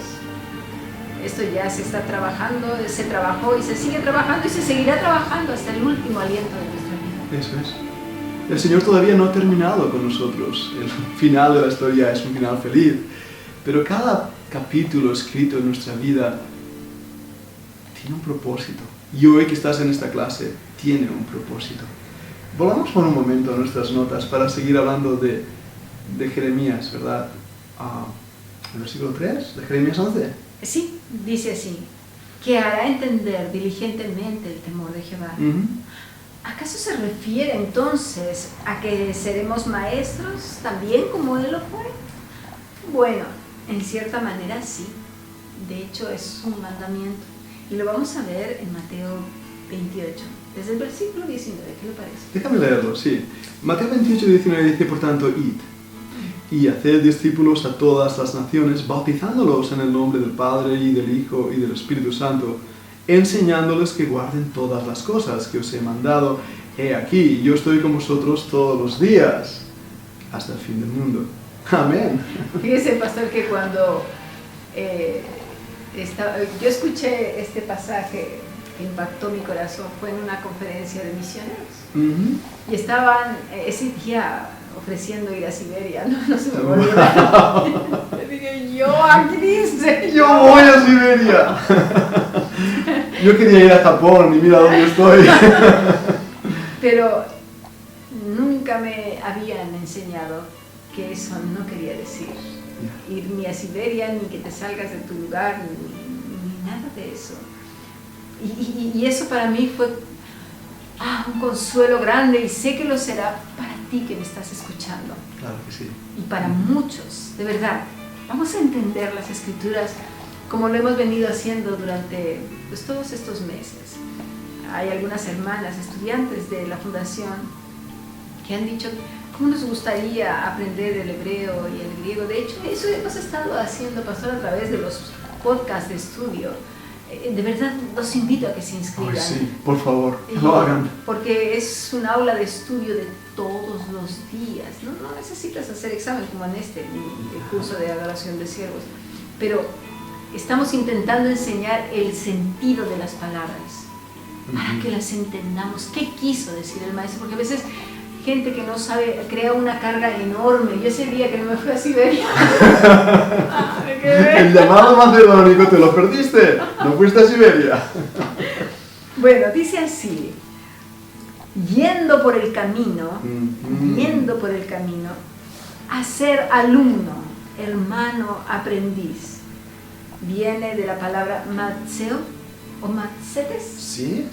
Esto ya se está trabajando, se trabajó y se sigue trabajando y se seguirá trabajando hasta el último aliento de nuestra vida.
Eso es. El Señor todavía no ha terminado con nosotros. El final de la historia es un final feliz. Pero cada capítulo escrito en nuestra vida tiene un propósito. Y hoy que estás en esta clase, tiene un propósito. Volvamos por un momento a nuestras notas para seguir hablando de Jeremías, ¿verdad? El versículo 3 de Jeremías 11.
Sí, dice así, que hará entender diligentemente el temor de Jehová. ¿Acaso se refiere entonces a que seremos maestros también como Él lo fue? Bueno, en cierta manera sí. De hecho es un mandamiento. Y lo vamos a ver en Mateo 28, desde el versículo 19. ¿Qué le parece?
Déjame leerlo, sí. Mateo 28, 19 dice, por tanto, id y haced discípulos a todas las naciones, bautizándolos en el nombre del Padre y del Hijo y del Espíritu Santo, enseñándoles que guarden todas las cosas que os he mandado. He aquí, yo estoy con vosotros todos los días, hasta el fin del mundo. Amén.
Fíjese, pastor, que cuando yo escuché este pasaje que impactó mi corazón, fue en una conferencia de misioneros. Y estaban ese día ofreciendo ir a Siberia, no se me olvidó. Le dije, yo aquí dice.
Yo voy a Siberia. Yo quería ir a Japón y mira dónde estoy.
Pero nunca me habían enseñado que eso no quería decir. Ir ni a Siberia, ni que te salgas de tu lugar, ni nada de eso. Y eso para mí fue un consuelo grande, y sé que lo será para ti que me estás escuchando.
Claro que sí.
Y para muchos, de verdad, vamos a entender las Escrituras como lo hemos venido haciendo durante todos estos meses. Hay algunas hermanas, estudiantes de la Fundación, que han dicho cómo nos gustaría aprender el hebreo y el griego. De hecho, eso hemos estado haciendo, pastor, a través de los podcasts de estudio. De verdad, los invito a que se inscriban.
Ay, sí, por favor, lo hagan.
Porque es un aula de estudio de todos los días. No necesitas hacer examen como en el curso de adoración de siervos. Pero estamos intentando enseñar el sentido de las palabras para que las entendamos. ¿Qué quiso decir el maestro? Porque a veces gente que no sabe crea una carga enorme. Yo ese día que no me fui a Siberia,
el llamado macedónico te lo perdiste, no fuiste a Siberia.
Bueno, dice así: yendo por el camino, a ser alumno, hermano, aprendiz. Viene de la palabra matzeo o matzetes.
Sí.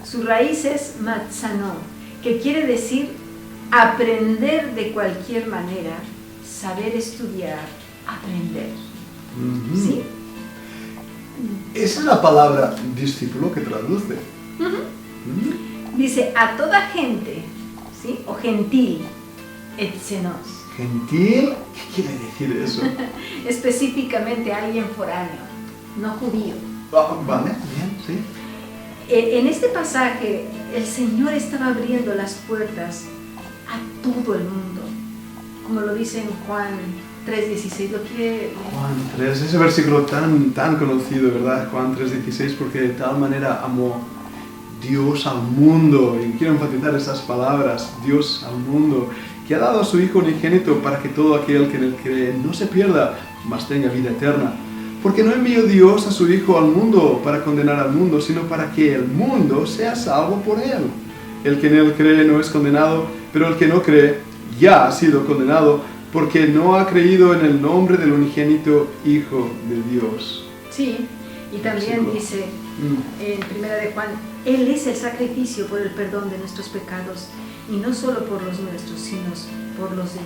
Su raíz es matzano, que quiere decir aprender de cualquier manera, saber estudiar, aprender. ¿Sí?
Esa es la palabra discípulo que traduce.
Dice a toda gente, ¿sí? O gentil, etsenos.
¿Gentil? ¿Qué quiere decir eso?
Específicamente alguien foráneo, no judío.
Vale, bien, sí.
En este pasaje, el Señor estaba abriendo las puertas a todo el mundo. Como lo dice en Juan 3:16, lo quiere...
Juan 3, ese versículo tan conocido, ¿verdad? Juan 3:16, porque de tal manera amó Dios al mundo, y quiero enfatizar esas palabras, Dios al mundo, que ha dado a su Hijo unigénito para que todo aquel que en él cree no se pierda, mas tenga vida eterna. Porque no envió Dios a su Hijo al mundo para condenar al mundo, sino para que el mundo sea salvo por él. El que en él cree no es condenado, pero el que no cree ya ha sido condenado, porque no ha creído en el nombre del unigénito Hijo de Dios.
Sí, y también dice en 1 de Juan, Él es el sacrificio por el perdón de nuestros pecados, y no solo por los nuestros, sino por los de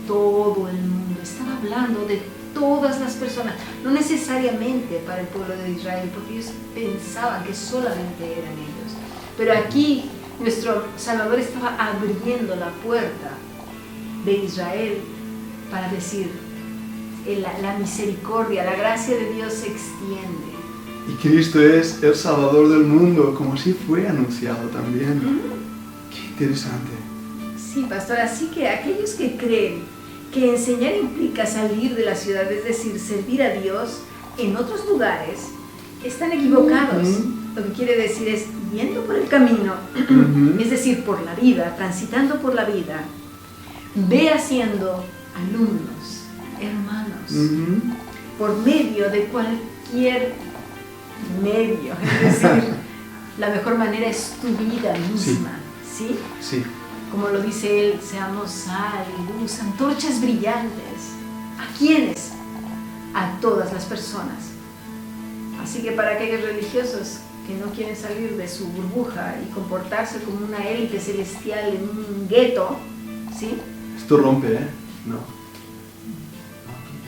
todo el mundo. Estaba hablando de todas las personas, no necesariamente para el pueblo de Israel, porque ellos pensaban que solamente eran ellos. Pero aquí nuestro Salvador estaba abriendo la puerta de Israel para decir, la misericordia, la gracia de Dios se extiende.
Y Cristo es el Salvador del mundo, como así fue anunciado también. Qué interesante.
Sí, pastor, así que aquellos que creen que enseñar implica salir de la ciudad, es decir, servir a Dios en otros lugares, están equivocados. Lo que quiere decir es, yendo por el camino, es decir, por la vida, transitando por la vida, ve haciendo alumnos, hermanos, por medio de cualquier medio, es decir, la mejor manera es tu vida misma, ¿sí?
Sí.
Como lo dice él, seamos sal y luz, antorchas brillantes. ¿A quiénes? A todas las personas. Así que para aquellos religiosos que no quieren salir de su burbuja y comportarse como una élite celestial en un gueto, ¿sí?
Esto rompe, ¿eh? No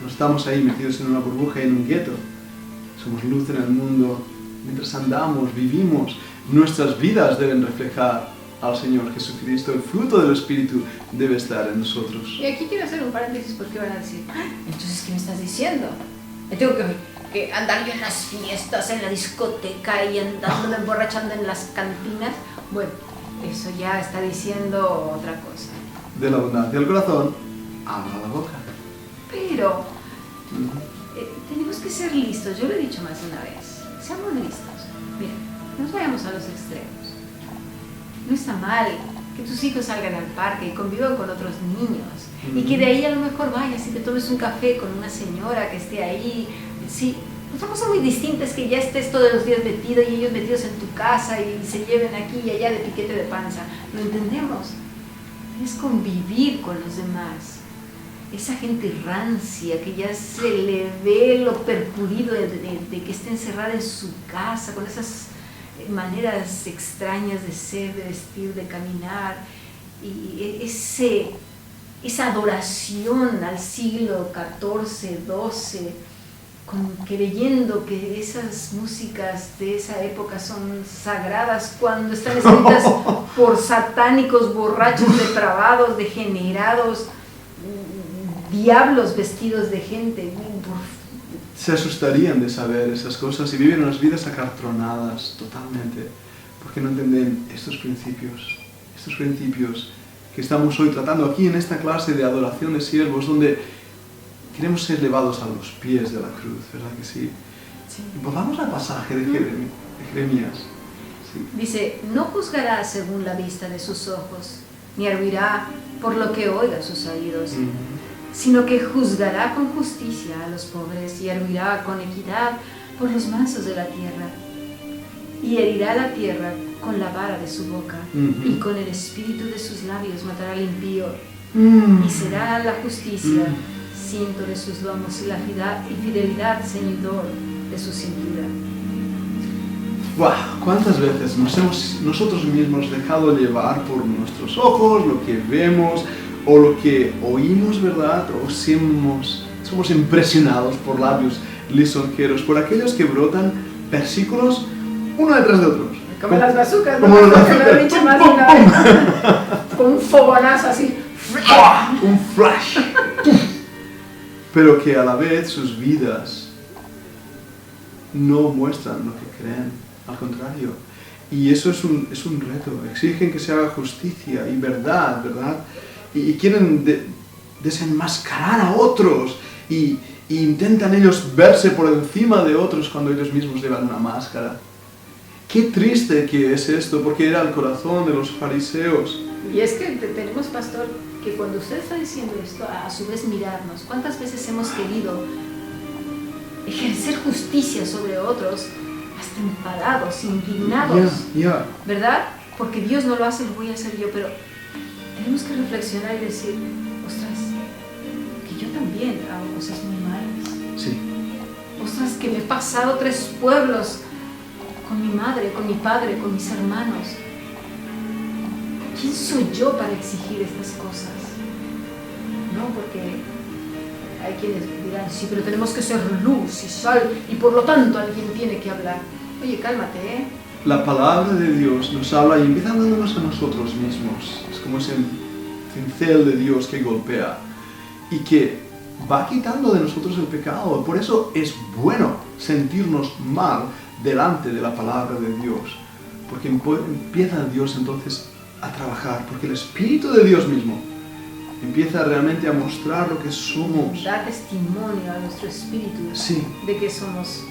estamos ahí metidos en una burbuja y en un gueto. Somos luz en el mundo. Mientras andamos, vivimos, nuestras vidas deben reflejar al Señor Jesucristo. El fruto del Espíritu debe estar en nosotros.
Y aquí quiero hacer un paréntesis porque van a decir, entonces, ¿qué me estás diciendo? ¿Me tengo que andar yo en las fiestas, en la discoteca y andando emborrachando en las cantinas? Bueno, eso ya está diciendo otra cosa.
De la abundancia del corazón habla la boca.
Pero tenemos que ser listos. Yo lo he dicho más de una vez. Seamos listos. Mira, no nos vayamos a los extremos. No está mal que tus hijos salgan al parque y convivan con otros niños y que de ahí a lo mejor vayas y te tomes un café con una señora que esté ahí. Sí, otra cosa muy distinta es que ya estés todos los días metido y ellos metidos en tu casa y se lleven aquí y allá de piquete de panza. Lo entendemos. Es convivir con los demás. Esa gente rancia que ya se le ve lo perjudido de que esté encerrada en su casa con esas maneras extrañas de ser, de vestir, de caminar, y esa adoración al siglo XIV, XII, creyendo que esas músicas de esa época son sagradas cuando están escritas por satánicos, borrachos, depravados, degenerados, diablos vestidos de gente.
Se asustarían de saber esas cosas y viven unas vidas acartronadas totalmente, porque no entienden estos principios que estamos hoy tratando aquí en esta clase de adoración de siervos, donde queremos ser llevados a los pies de la cruz, ¿verdad que sí? Sí. Y volvamos al pasaje de Jeremías. Sí.
Dice, no juzgará según la vista de sus ojos, ni arguirá por lo que oiga sus oídos, sino que juzgará con justicia a los pobres y arguirá con equidad por los mansos de la tierra. Y herirá la tierra con la vara de su boca, y con el espíritu de sus labios matará al impío. Y será la justicia cinto de sus lomos y la fidelidad ceñidor de su cintura.
¡Wow! ¿Cuántas veces nos hemos nosotros mismos dejado llevar por nuestros ojos, lo que vemos, o lo que oímos, ¿verdad? O somos impresionados por labios lisonjeros, por aquellos que brotan versículos uno detrás de otro.
Como las bazucas,
como
¿no?
las
Que me lo he dicho más de una vez. Con un fogonazo así.
Un flash. Pero que a la vez sus vidas no muestran lo que creen, al contrario. Y eso es un reto. Exigen que se haga justicia y verdad, ¿verdad? Y quieren desenmascarar a otros y intentan ellos verse por encima de otros cuando ellos mismos llevan una máscara. Qué triste que es esto, porque era el corazón de los fariseos.
Y es que tenemos, pastor, que cuando usted está diciendo esto, a su vez mirarnos, ¿cuántas veces hemos querido ejercer justicia sobre otros, hasta enfadados, indignados? ¿Verdad? Porque Dios no lo hace, lo voy a hacer yo, pero tenemos que reflexionar y decir, ostras, que yo también hago cosas muy malas.
Sí.
Ostras, que me he pasado 3 pueblos con mi madre, con mi padre, con mis hermanos. ¿Quién soy yo para exigir estas cosas? No, porque hay quienes dirán, sí, pero tenemos que ser luz y sal, y por lo tanto alguien tiene que hablar. Oye, cálmate, ¿eh?
La palabra de Dios nos habla y empieza hablándonos a nosotros mismos. Es como ese cincel de Dios que golpea y que va quitando de nosotros el pecado. Por eso es bueno sentirnos mal delante de la palabra de Dios, porque empieza Dios entonces a trabajar, porque el Espíritu de Dios mismo empieza realmente a mostrar lo que somos.
Da testimonio a nuestro espíritu,
sí,
de que somos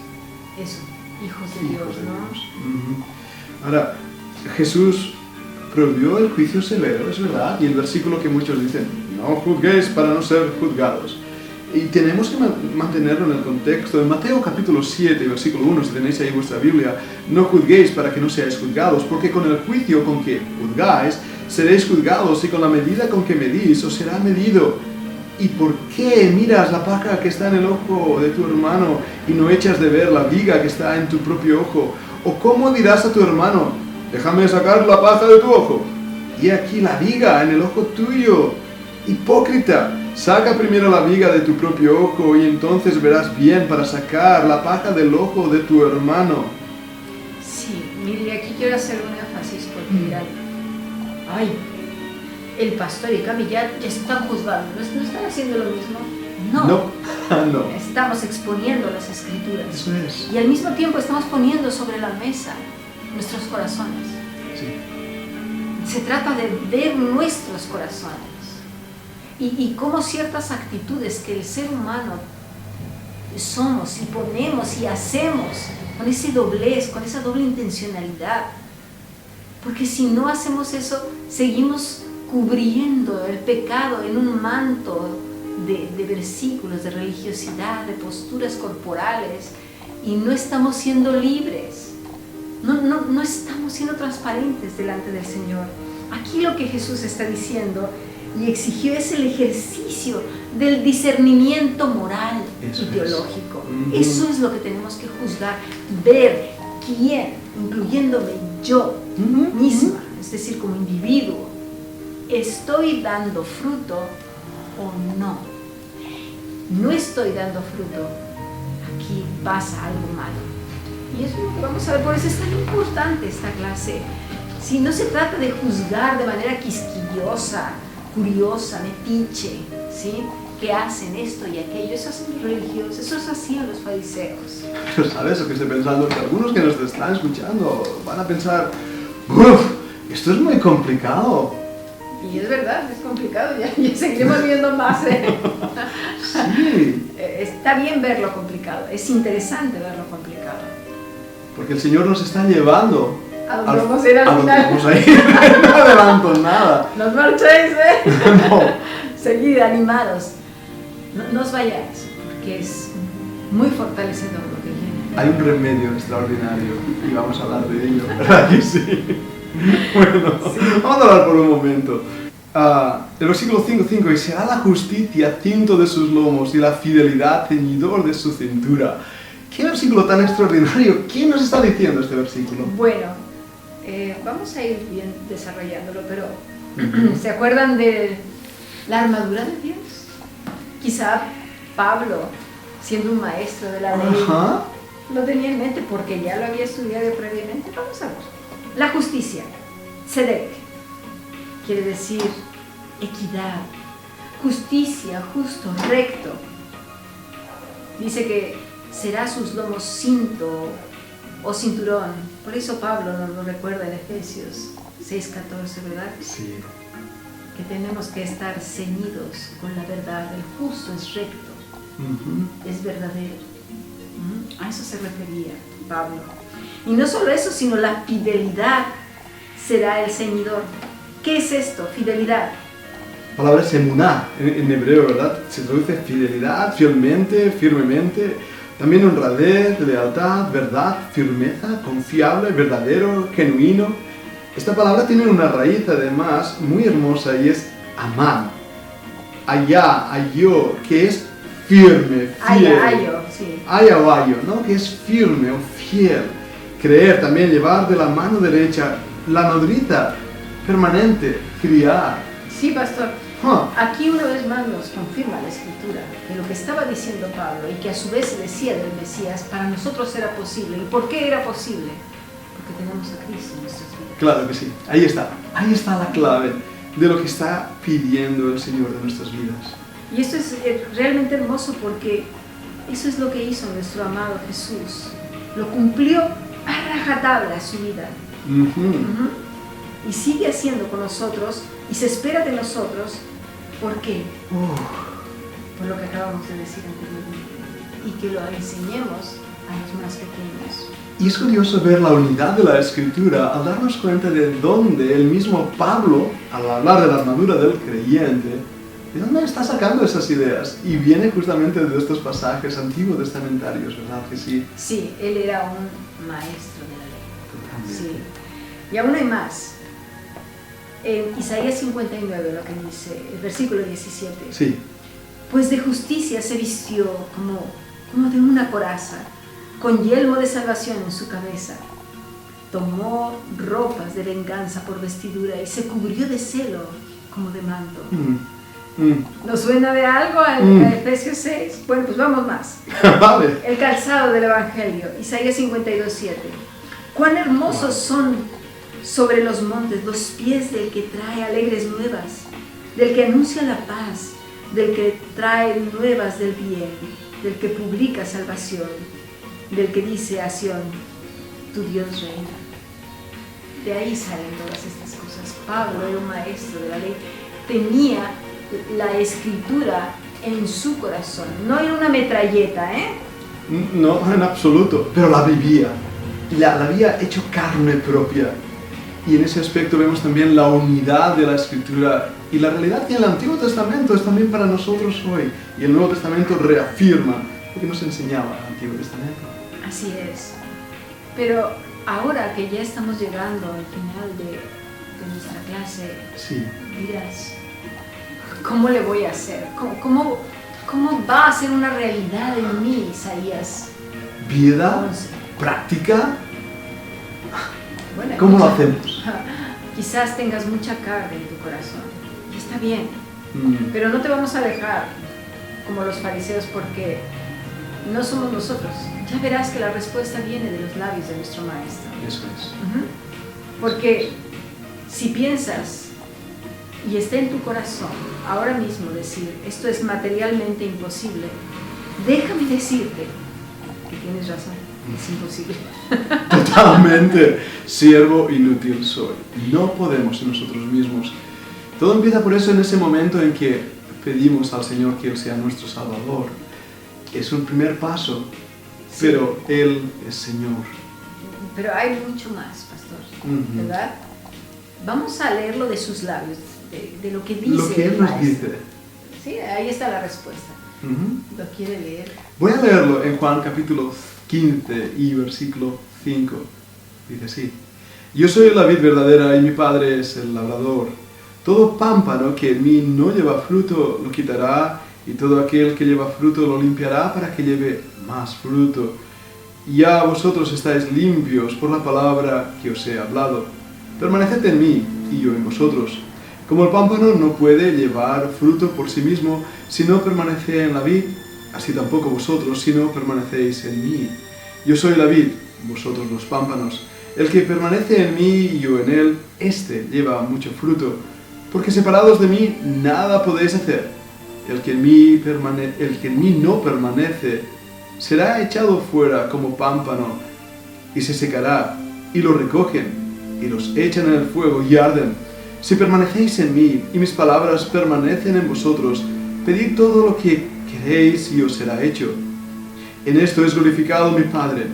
eso, hijos de Dios, ¿no?
Ahora, Jesús prohibió el juicio severo, es verdad, y el versículo que muchos dicen, no juzguéis para no ser juzgados. Y tenemos que mantenerlo en el contexto. En Mateo capítulo 7, versículo 1, si tenéis ahí vuestra Biblia, no juzguéis para que no seáis juzgados, porque con el juicio con que juzgáis, seréis juzgados, y con la medida con que medís, os será medido. ¿Y por qué miras la paja que está en el ojo de tu hermano y no echas de ver la viga que está en tu propio ojo? ¿O cómo dirás a tu hermano, déjame sacar la paja de tu ojo, y aquí la viga en el ojo tuyo? Hipócrita, saca primero la viga de tu propio ojo y entonces verás bien para sacar la paja del ojo de tu hermano.
Sí, mire, aquí quiero hacer un énfasis porque dirán, ay, el pastor y Cami ya están juzgando, ¿no están haciendo lo mismo? No. Estamos exponiendo las Escrituras.
Eso es.
Y al mismo tiempo estamos poniendo sobre la mesa nuestros corazones.
Sí.
Se trata de ver nuestros corazones. Y cómo ciertas actitudes que el ser humano somos y ponemos y hacemos con ese doblez, con esa doble intencionalidad. Porque si no hacemos eso, seguimos cubriendo el pecado en un manto de versículos, de religiosidad, de posturas corporales, y no estamos siendo libres. No estamos siendo transparentes delante del Señor. Aquí lo que Jesús está diciendo y exigió es el ejercicio del discernimiento moral y teológico. Eso es lo que tenemos que juzgar, ver quién, incluyéndome yo misma, es decir, como individuo, estoy dando fruto o no. No estoy dando fruto, aquí pasa algo malo. Y eso es lo que vamos a ver, por eso es tan importante esta clase. Si no se trata de juzgar de manera quisquillosa, curiosa, metiche, ¿sí? Que hacen esto y aquello, eso hacen los religiosos, eso hacían los fariseos.
Pero sabes lo que estoy pensando, que algunos que nos están escuchando van a pensar, uff, esto es muy complicado.
Y es verdad, es complicado, ya seguiremos viendo más.
Sí.
Está bien verlo complicado, es interesante verlo complicado.
Porque el Señor nos está llevando
a donde vamos a ir al final.
Vamos a ir. No adelanto nada.
No os marchéis, ¿eh?
No.
Seguid animados. No os vayáis, porque es muy fortalecedor lo que viene.
Hay un remedio extraordinario y vamos a hablar de ello, ¿verdad que sí? Bueno, sí. Vamos a hablar por un momento. El versículo 5:5, y será la justicia cinto de sus lomos y la fidelidad ceñidor de su cintura. ¿Qué versículo tan extraordinario? ¿Quién nos está diciendo este versículo?
Bueno, vamos a ir bien desarrollándolo, pero ¿se acuerdan de la armadura de Dios? Quizá Pablo, siendo un maestro de la ley, lo tenía en mente porque ya lo había estudiado previamente. Vamos a ver. La justicia, tzedek, quiere decir equidad, justicia, justo, recto. Dice que será sus lomos cinto o cinturón. Por eso Pablo nos lo recuerda en Efesios 6:14, ¿verdad?
Sí.
que tenemos que estar ceñidos con la verdad. El justo es recto, es verdadero. A eso se refería Pablo. Y no solo eso, sino la fidelidad será el ceñidor. ¿Qué es esto? Fidelidad.
La palabra es emuná en hebreo, ¿verdad? Se traduce fidelidad, fielmente, firmemente. También honradez, lealtad, verdad, firmeza, confiable, verdadero, genuino. Esta palabra tiene una raíz además muy hermosa y es amán. Allá, ayo, que es firme, fiel.
Ayo, sí.
Aya o ayo, ¿no? Que es firme o fiel. Creer, también llevar de la mano derecha, la nodriza, permanente, criar.
Sí, pastor. Aquí una vez más nos confirma la Escritura que lo que estaba diciendo Pablo y que a su vez se decía del Mesías, para nosotros era posible. ¿Y por qué era posible? Porque tenemos a Cristo en nuestras vidas.
Claro que sí, ahí está la clave de lo que está pidiendo el Señor de nuestras vidas.
Y esto es realmente hermoso porque eso es lo que hizo nuestro amado Jesús. Lo cumplió a rajatabla su vida. Y sigue haciendo con nosotros y se espera de nosotros. ¿Por qué? Por lo que acabamos de decir anteriormente. Y que lo enseñemos a los más pequeños.
Y es curioso ver la unidad de la Escritura al darnos cuenta de dónde el mismo Pablo, al hablar de la armadura del creyente, ¿de dónde está sacando esas ideas? Y viene justamente de estos pasajes antiguos testamentarios, ¿verdad que sí?
Sí, él era un maestro de la ley. Sí. Y aún hay más. En Isaías 59 lo que dice, el versículo 17.
Sí.
Pues de justicia se vistió como de una coraza, con yelmo de salvación en su cabeza. Tomó ropas de venganza por vestidura y se cubrió de celo como de manto. ¿Nos suena de algo a Efesios 6? Bueno, pues vamos más.
Vale.
El calzado del Evangelio, Isaías 52:7. Cuán hermosos son sobre los montes los pies del que trae alegres nuevas, del que anuncia la paz, del que trae nuevas del bien, del que publica salvación, del que dice a Sión, tu Dios reina. De ahí salen todas estas cosas. Pablo era un maestro de la ley, tenía la Escritura en su corazón, no era una metralleta,
No, en absoluto, pero la vivía, la había hecho carne propia. Y en ese aspecto vemos también la unidad de la Escritura y la realidad que el Antiguo Testamento es también para nosotros hoy. Y el Nuevo Testamento reafirma lo que nos enseñaba el Antiguo Testamento.
Así es. Pero ahora que ya estamos llegando al final de nuestra clase,
sí,
dirás, ¿cómo le voy a hacer? ¿Cómo va a ser una realidad en mí, Isaías?
¿Vida? ¿Práctica?
Bueno,
¿cómo lo hacemos?
Quizás tengas mucha carne en tu corazón, y está bien, pero no te vamos a dejar como los fariseos porque no somos nosotros. Ya verás que la respuesta viene de los labios de nuestro Maestro.
Eso es.
Porque si piensas y está en tu corazón ahora mismo decir, esto es materialmente imposible, déjame decirte que tienes razón, es imposible.
Totalmente, siervo inútil soy. No podemos en nosotros mismos. Todo empieza por eso en ese momento en que pedimos al Señor que Él sea nuestro Salvador. Es un primer paso, sí, pero Él es Señor.
Pero hay mucho más, pastor, ¿verdad? Vamos a leerlo de sus labios, de lo que dice.
Lo que Él nos dice.
Sí, ahí está la respuesta. ¿Lo quiere leer?
Voy a leerlo en Juan capítulo 15 y versículo 5. Dice así: Yo soy la vid verdadera y mi Padre es el labrador. Todo pámpano que en mí no lleva fruto lo quitará, y todo aquel que lleva fruto lo limpiará para que lleve más fruto. Ya vosotros estáis limpios por la palabra que os he hablado. Permaneced en mí y yo en vosotros. Como el pámpano no puede llevar fruto por sí mismo si no permanece en la vid, así tampoco vosotros si no permanecéis en mí. Yo soy la vid, vosotros los pámpanos. El que permanece en mí y yo en él, éste lleva mucho fruto, porque separados de mí nada podéis hacer. El que en mí no permanece será echado fuera como pámpano y se secará, y lo recogen y los echan en el fuego y arden. Si permanecéis en mí y mis palabras permanecen en vosotros, pedid todo lo que queréis y os será hecho. En esto es glorificado mi Padre,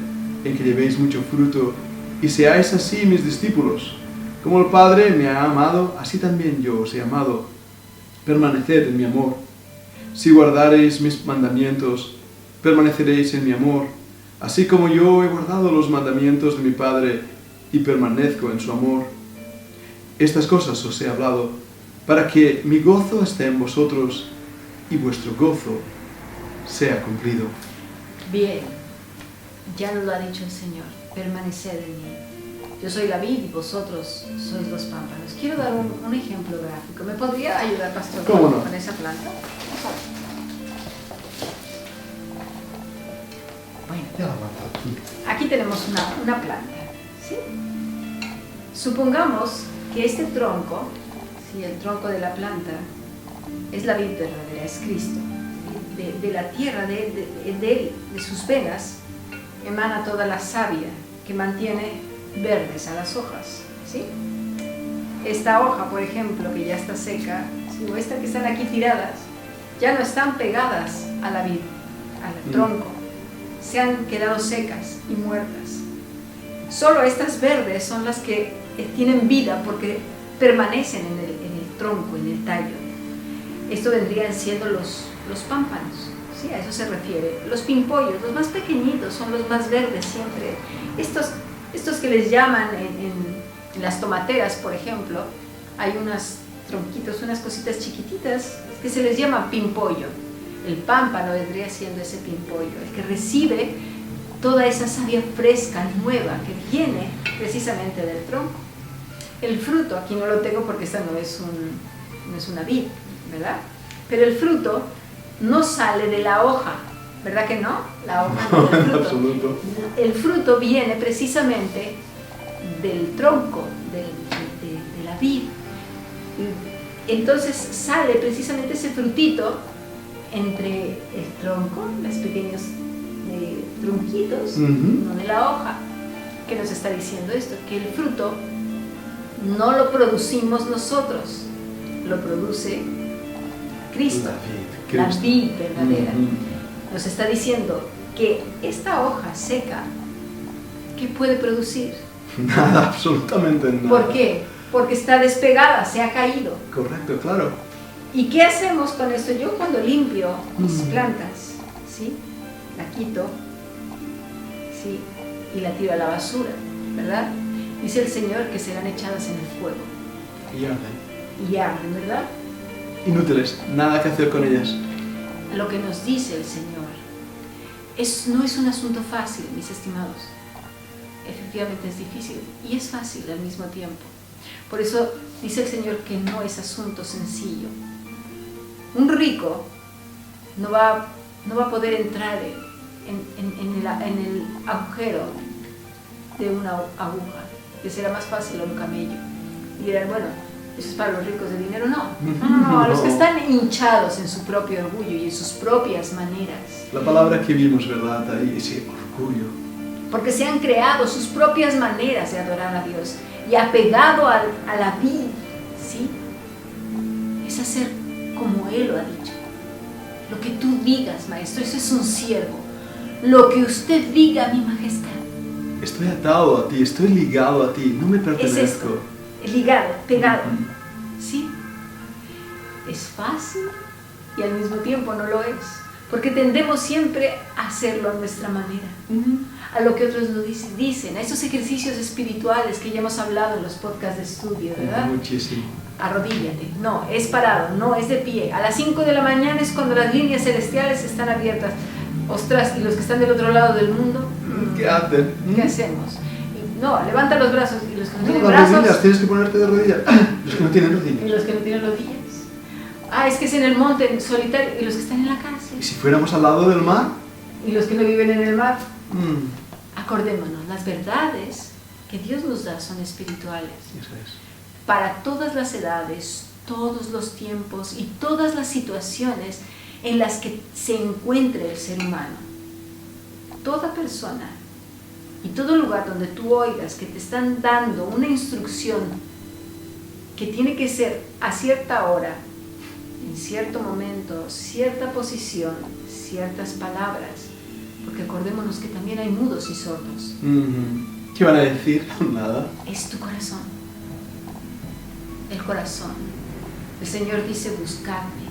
en que llevéis mucho fruto y seáis así mis discípulos. Como el Padre me ha amado, así también yo os he amado. Permaneced en mi amor. Si guardareis mis mandamientos, permaneceréis en mi amor, así como yo he guardado los mandamientos de mi Padre y permanezco en su amor. Estas cosas os he hablado, para que mi gozo esté en vosotros y vuestro gozo sea cumplido.
Bien, ya nos lo ha dicho el Señor, permaneced en mí. Yo soy la vid y vosotros sois los pámpanos. Quiero dar un ejemplo gráfico. ¿Me podría ayudar, pastor,
¿Cómo no?
con esa planta? Bueno, aquí tenemos una planta, ¿sí? Supongamos que este tronco, ¿sí? El tronco de la planta, es la vid verdadera, es Cristo. De la tierra, de sus venas, emana toda la savia que mantiene verdes a las hojas, ¿sí? Esta hoja, por ejemplo, que ya está seca, ¿sí? O esta que están aquí tiradas, ya no están pegadas a la vid, al tronco, se han quedado secas y muertas. Solo estas verdes son las que tienen vida porque permanecen en el tronco, en el tallo. Esto vendrían siendo los pámpanos, ¿sí? A eso se refiere. Los pimpollos, los más pequeñitos, son los más verdes siempre. Estos que les llaman en las tomateras, por ejemplo, hay unos tronquitos, unas cositas chiquititas que se les llama pimpollo. El pámpano vendría siendo ese pimpollo, el que recibe toda esa savia fresca, nueva, que viene precisamente del tronco. El fruto, aquí no lo tengo porque esta no es una vid, ¿verdad? Pero el fruto no sale de la hoja, ¿verdad que no? La hoja no del fruto.
Absoluto.
El fruto viene precisamente del tronco, de la vid. Entonces sale precisamente ese frutito entre el tronco, los pequeños tronquitos, no de la hoja. ¿Qué nos está diciendo esto? Que el fruto no lo producimos nosotros, lo produce Cristo, la vid verdadera. Nos está diciendo que esta hoja seca, ¿qué puede producir?
Nada, absolutamente nada.
¿Por qué? Porque está despegada, se ha caído.
Correcto, claro.
¿Y qué hacemos con esto? Yo cuando limpio mis plantas, ¿sí? La quito, ¿sí? Y la tiro a la basura, ¿verdad? Dice el Señor que serán echadas en el fuego.
Y arden.
Y arden, ¿verdad?
Inútiles, nada que hacer con ellas.
Lo que nos dice el Señor no es un asunto fácil, mis estimados. Efectivamente es difícil y es fácil al mismo tiempo. Por eso dice el Señor que no es asunto sencillo. Un rico no va a poder entrar en el agujero de una aguja, que será más fácil a un camello. Y dirán, bueno, eso es para los ricos de dinero. No, a los que están hinchados en su propio orgullo y en sus propias maneras.
La palabra que vimos, ¿verdad? Ahí, ese orgullo.
Porque se han creado sus propias maneras de adorar a Dios y apegado a la vid, ¿sí? Es hacer como Él lo ha dicho. Lo que tú digas, maestro, eso es un siervo. Lo que usted diga, mi majestad.
Estoy atado a ti, estoy ligado a ti, no me pertenezco.
Es esto, ligado, pegado, ¿sí? Es fácil y al mismo tiempo no lo es, porque tendemos siempre a hacerlo a nuestra manera, a lo que otros nos dicen, a esos ejercicios espirituales que ya hemos hablado en los podcasts de estudio, ¿verdad?
Muchísimo.
Arrodíllate, no, es parado, no, es de pie. A las 5 de la mañana es cuando las líneas celestiales están abiertas. Ostras, y los que están del otro lado del mundo,
¿qué hacen?
¿Qué hacemos? No, levanta los brazos y los que no tienen
las
brazos.
rodillas, tienes que ponerte de rodillas. Los que no tienen
Y
rodillas.
los que no tienen rodillas. Es que es en el monte, en solitario. Y los que están en la
¿Y
cárcel.
si fuéramos al lado del mar?
Y los que no viven en el mar. Acordémonos, las verdades que Dios nos da son espirituales.
Eso es.
Para todas las edades, todos los tiempos y todas las situaciones en las que se encuentre el ser humano. Toda persona y todo lugar donde tú oigas que te están dando una instrucción que tiene que ser a cierta hora, en cierto momento, cierta posición, ciertas palabras, porque acordémonos que también hay mudos y sordos.
¿Qué van a decir? Nada.
Es tu corazón. El corazón. El Señor dice, buscadme.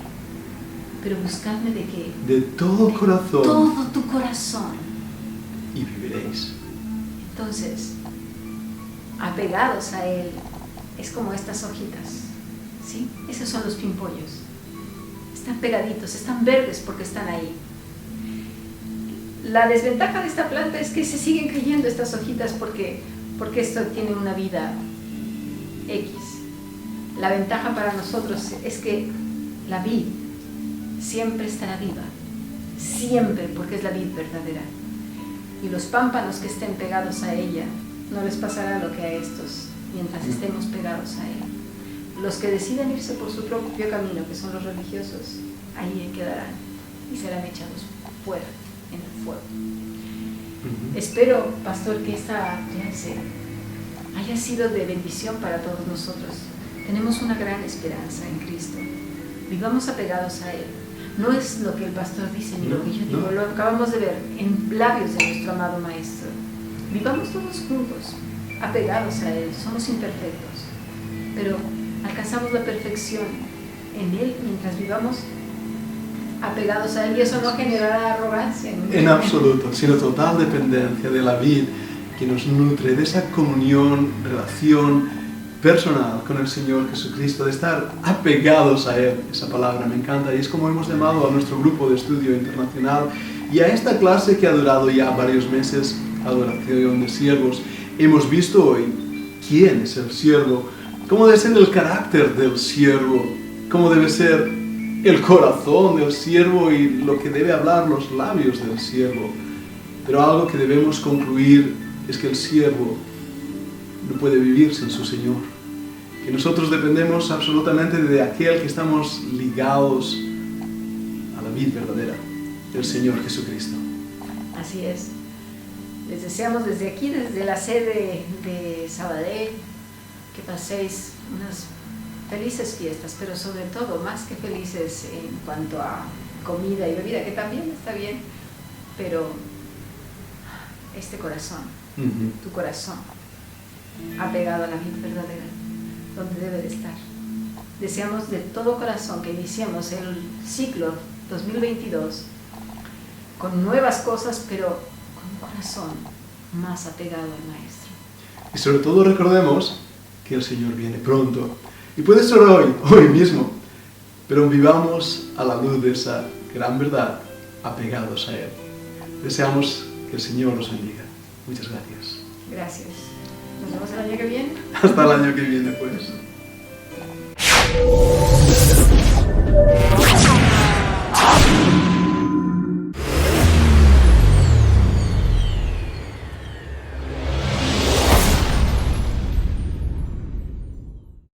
¿Pero buscadme de qué?
De todo corazón.
Todo tu corazón.
Y viviréis.
Entonces, apegados a Él, es como estas hojitas, ¿sí? Esos son los pimpollos. Están pegaditos, están verdes porque están ahí. La desventaja de esta planta es que se siguen cayendo estas hojitas porque esto tiene una vida X. La ventaja para nosotros es que la vid siempre estará viva, siempre, porque es la vid verdadera. Y los pámpanos que estén pegados a ella, no les pasará lo que a estos, mientras estemos pegados a Él. Los que deciden irse por su propio camino, que son los religiosos, ahí quedarán y serán echados fuera, en el fuego. Espero, pastor, que esta clase haya sido de bendición para todos nosotros. Tenemos una gran esperanza en Cristo. Vivamos apegados a Él. No es lo que el pastor dice ni lo que yo digo, lo acabamos de ver en labios de nuestro amado Maestro. Vivamos todos juntos, apegados a Él. Somos imperfectos, pero alcanzamos la perfección en Él mientras vivamos apegados a Él, y eso no generará arrogancia.
En absoluto, sino total dependencia de la vid que nos nutre, de esa comunión, relación personal con el Señor Jesucristo, de estar apegados a Él. Esa palabra me encanta y es como hemos llamado a nuestro grupo de estudio internacional y a esta clase que ha durado ya varios meses, Adoración de Siervos. Hemos visto hoy quién es el siervo, cómo debe ser el carácter del siervo, cómo debe ser el corazón del siervo y lo que debe hablar los labios del siervo. Pero algo que debemos concluir es que el siervo no puede vivir sin su Señor, que nosotros dependemos absolutamente de aquel que estamos ligados a la vid verdadera, del Señor Jesucristo.
Así es. Les deseamos desde aquí, desde la sede de Sabadell, que paséis unas felices fiestas, pero sobre todo, más que felices en cuanto a comida y bebida, que también está bien, pero este corazón, tu corazón, apegado a la vida verdadera, donde debe de estar. Deseamos de todo corazón que iniciemos el ciclo 2022 con nuevas cosas, pero con un corazón más apegado al Maestro.
Y sobre todo recordemos que el Señor viene pronto. Y puede ser hoy mismo, pero vivamos a la luz de esa gran verdad, apegados a Él. Deseamos que el Señor nos bendiga. Muchas gracias.
Gracias. Nos vemos el año que viene.
Hasta el año que viene, pues.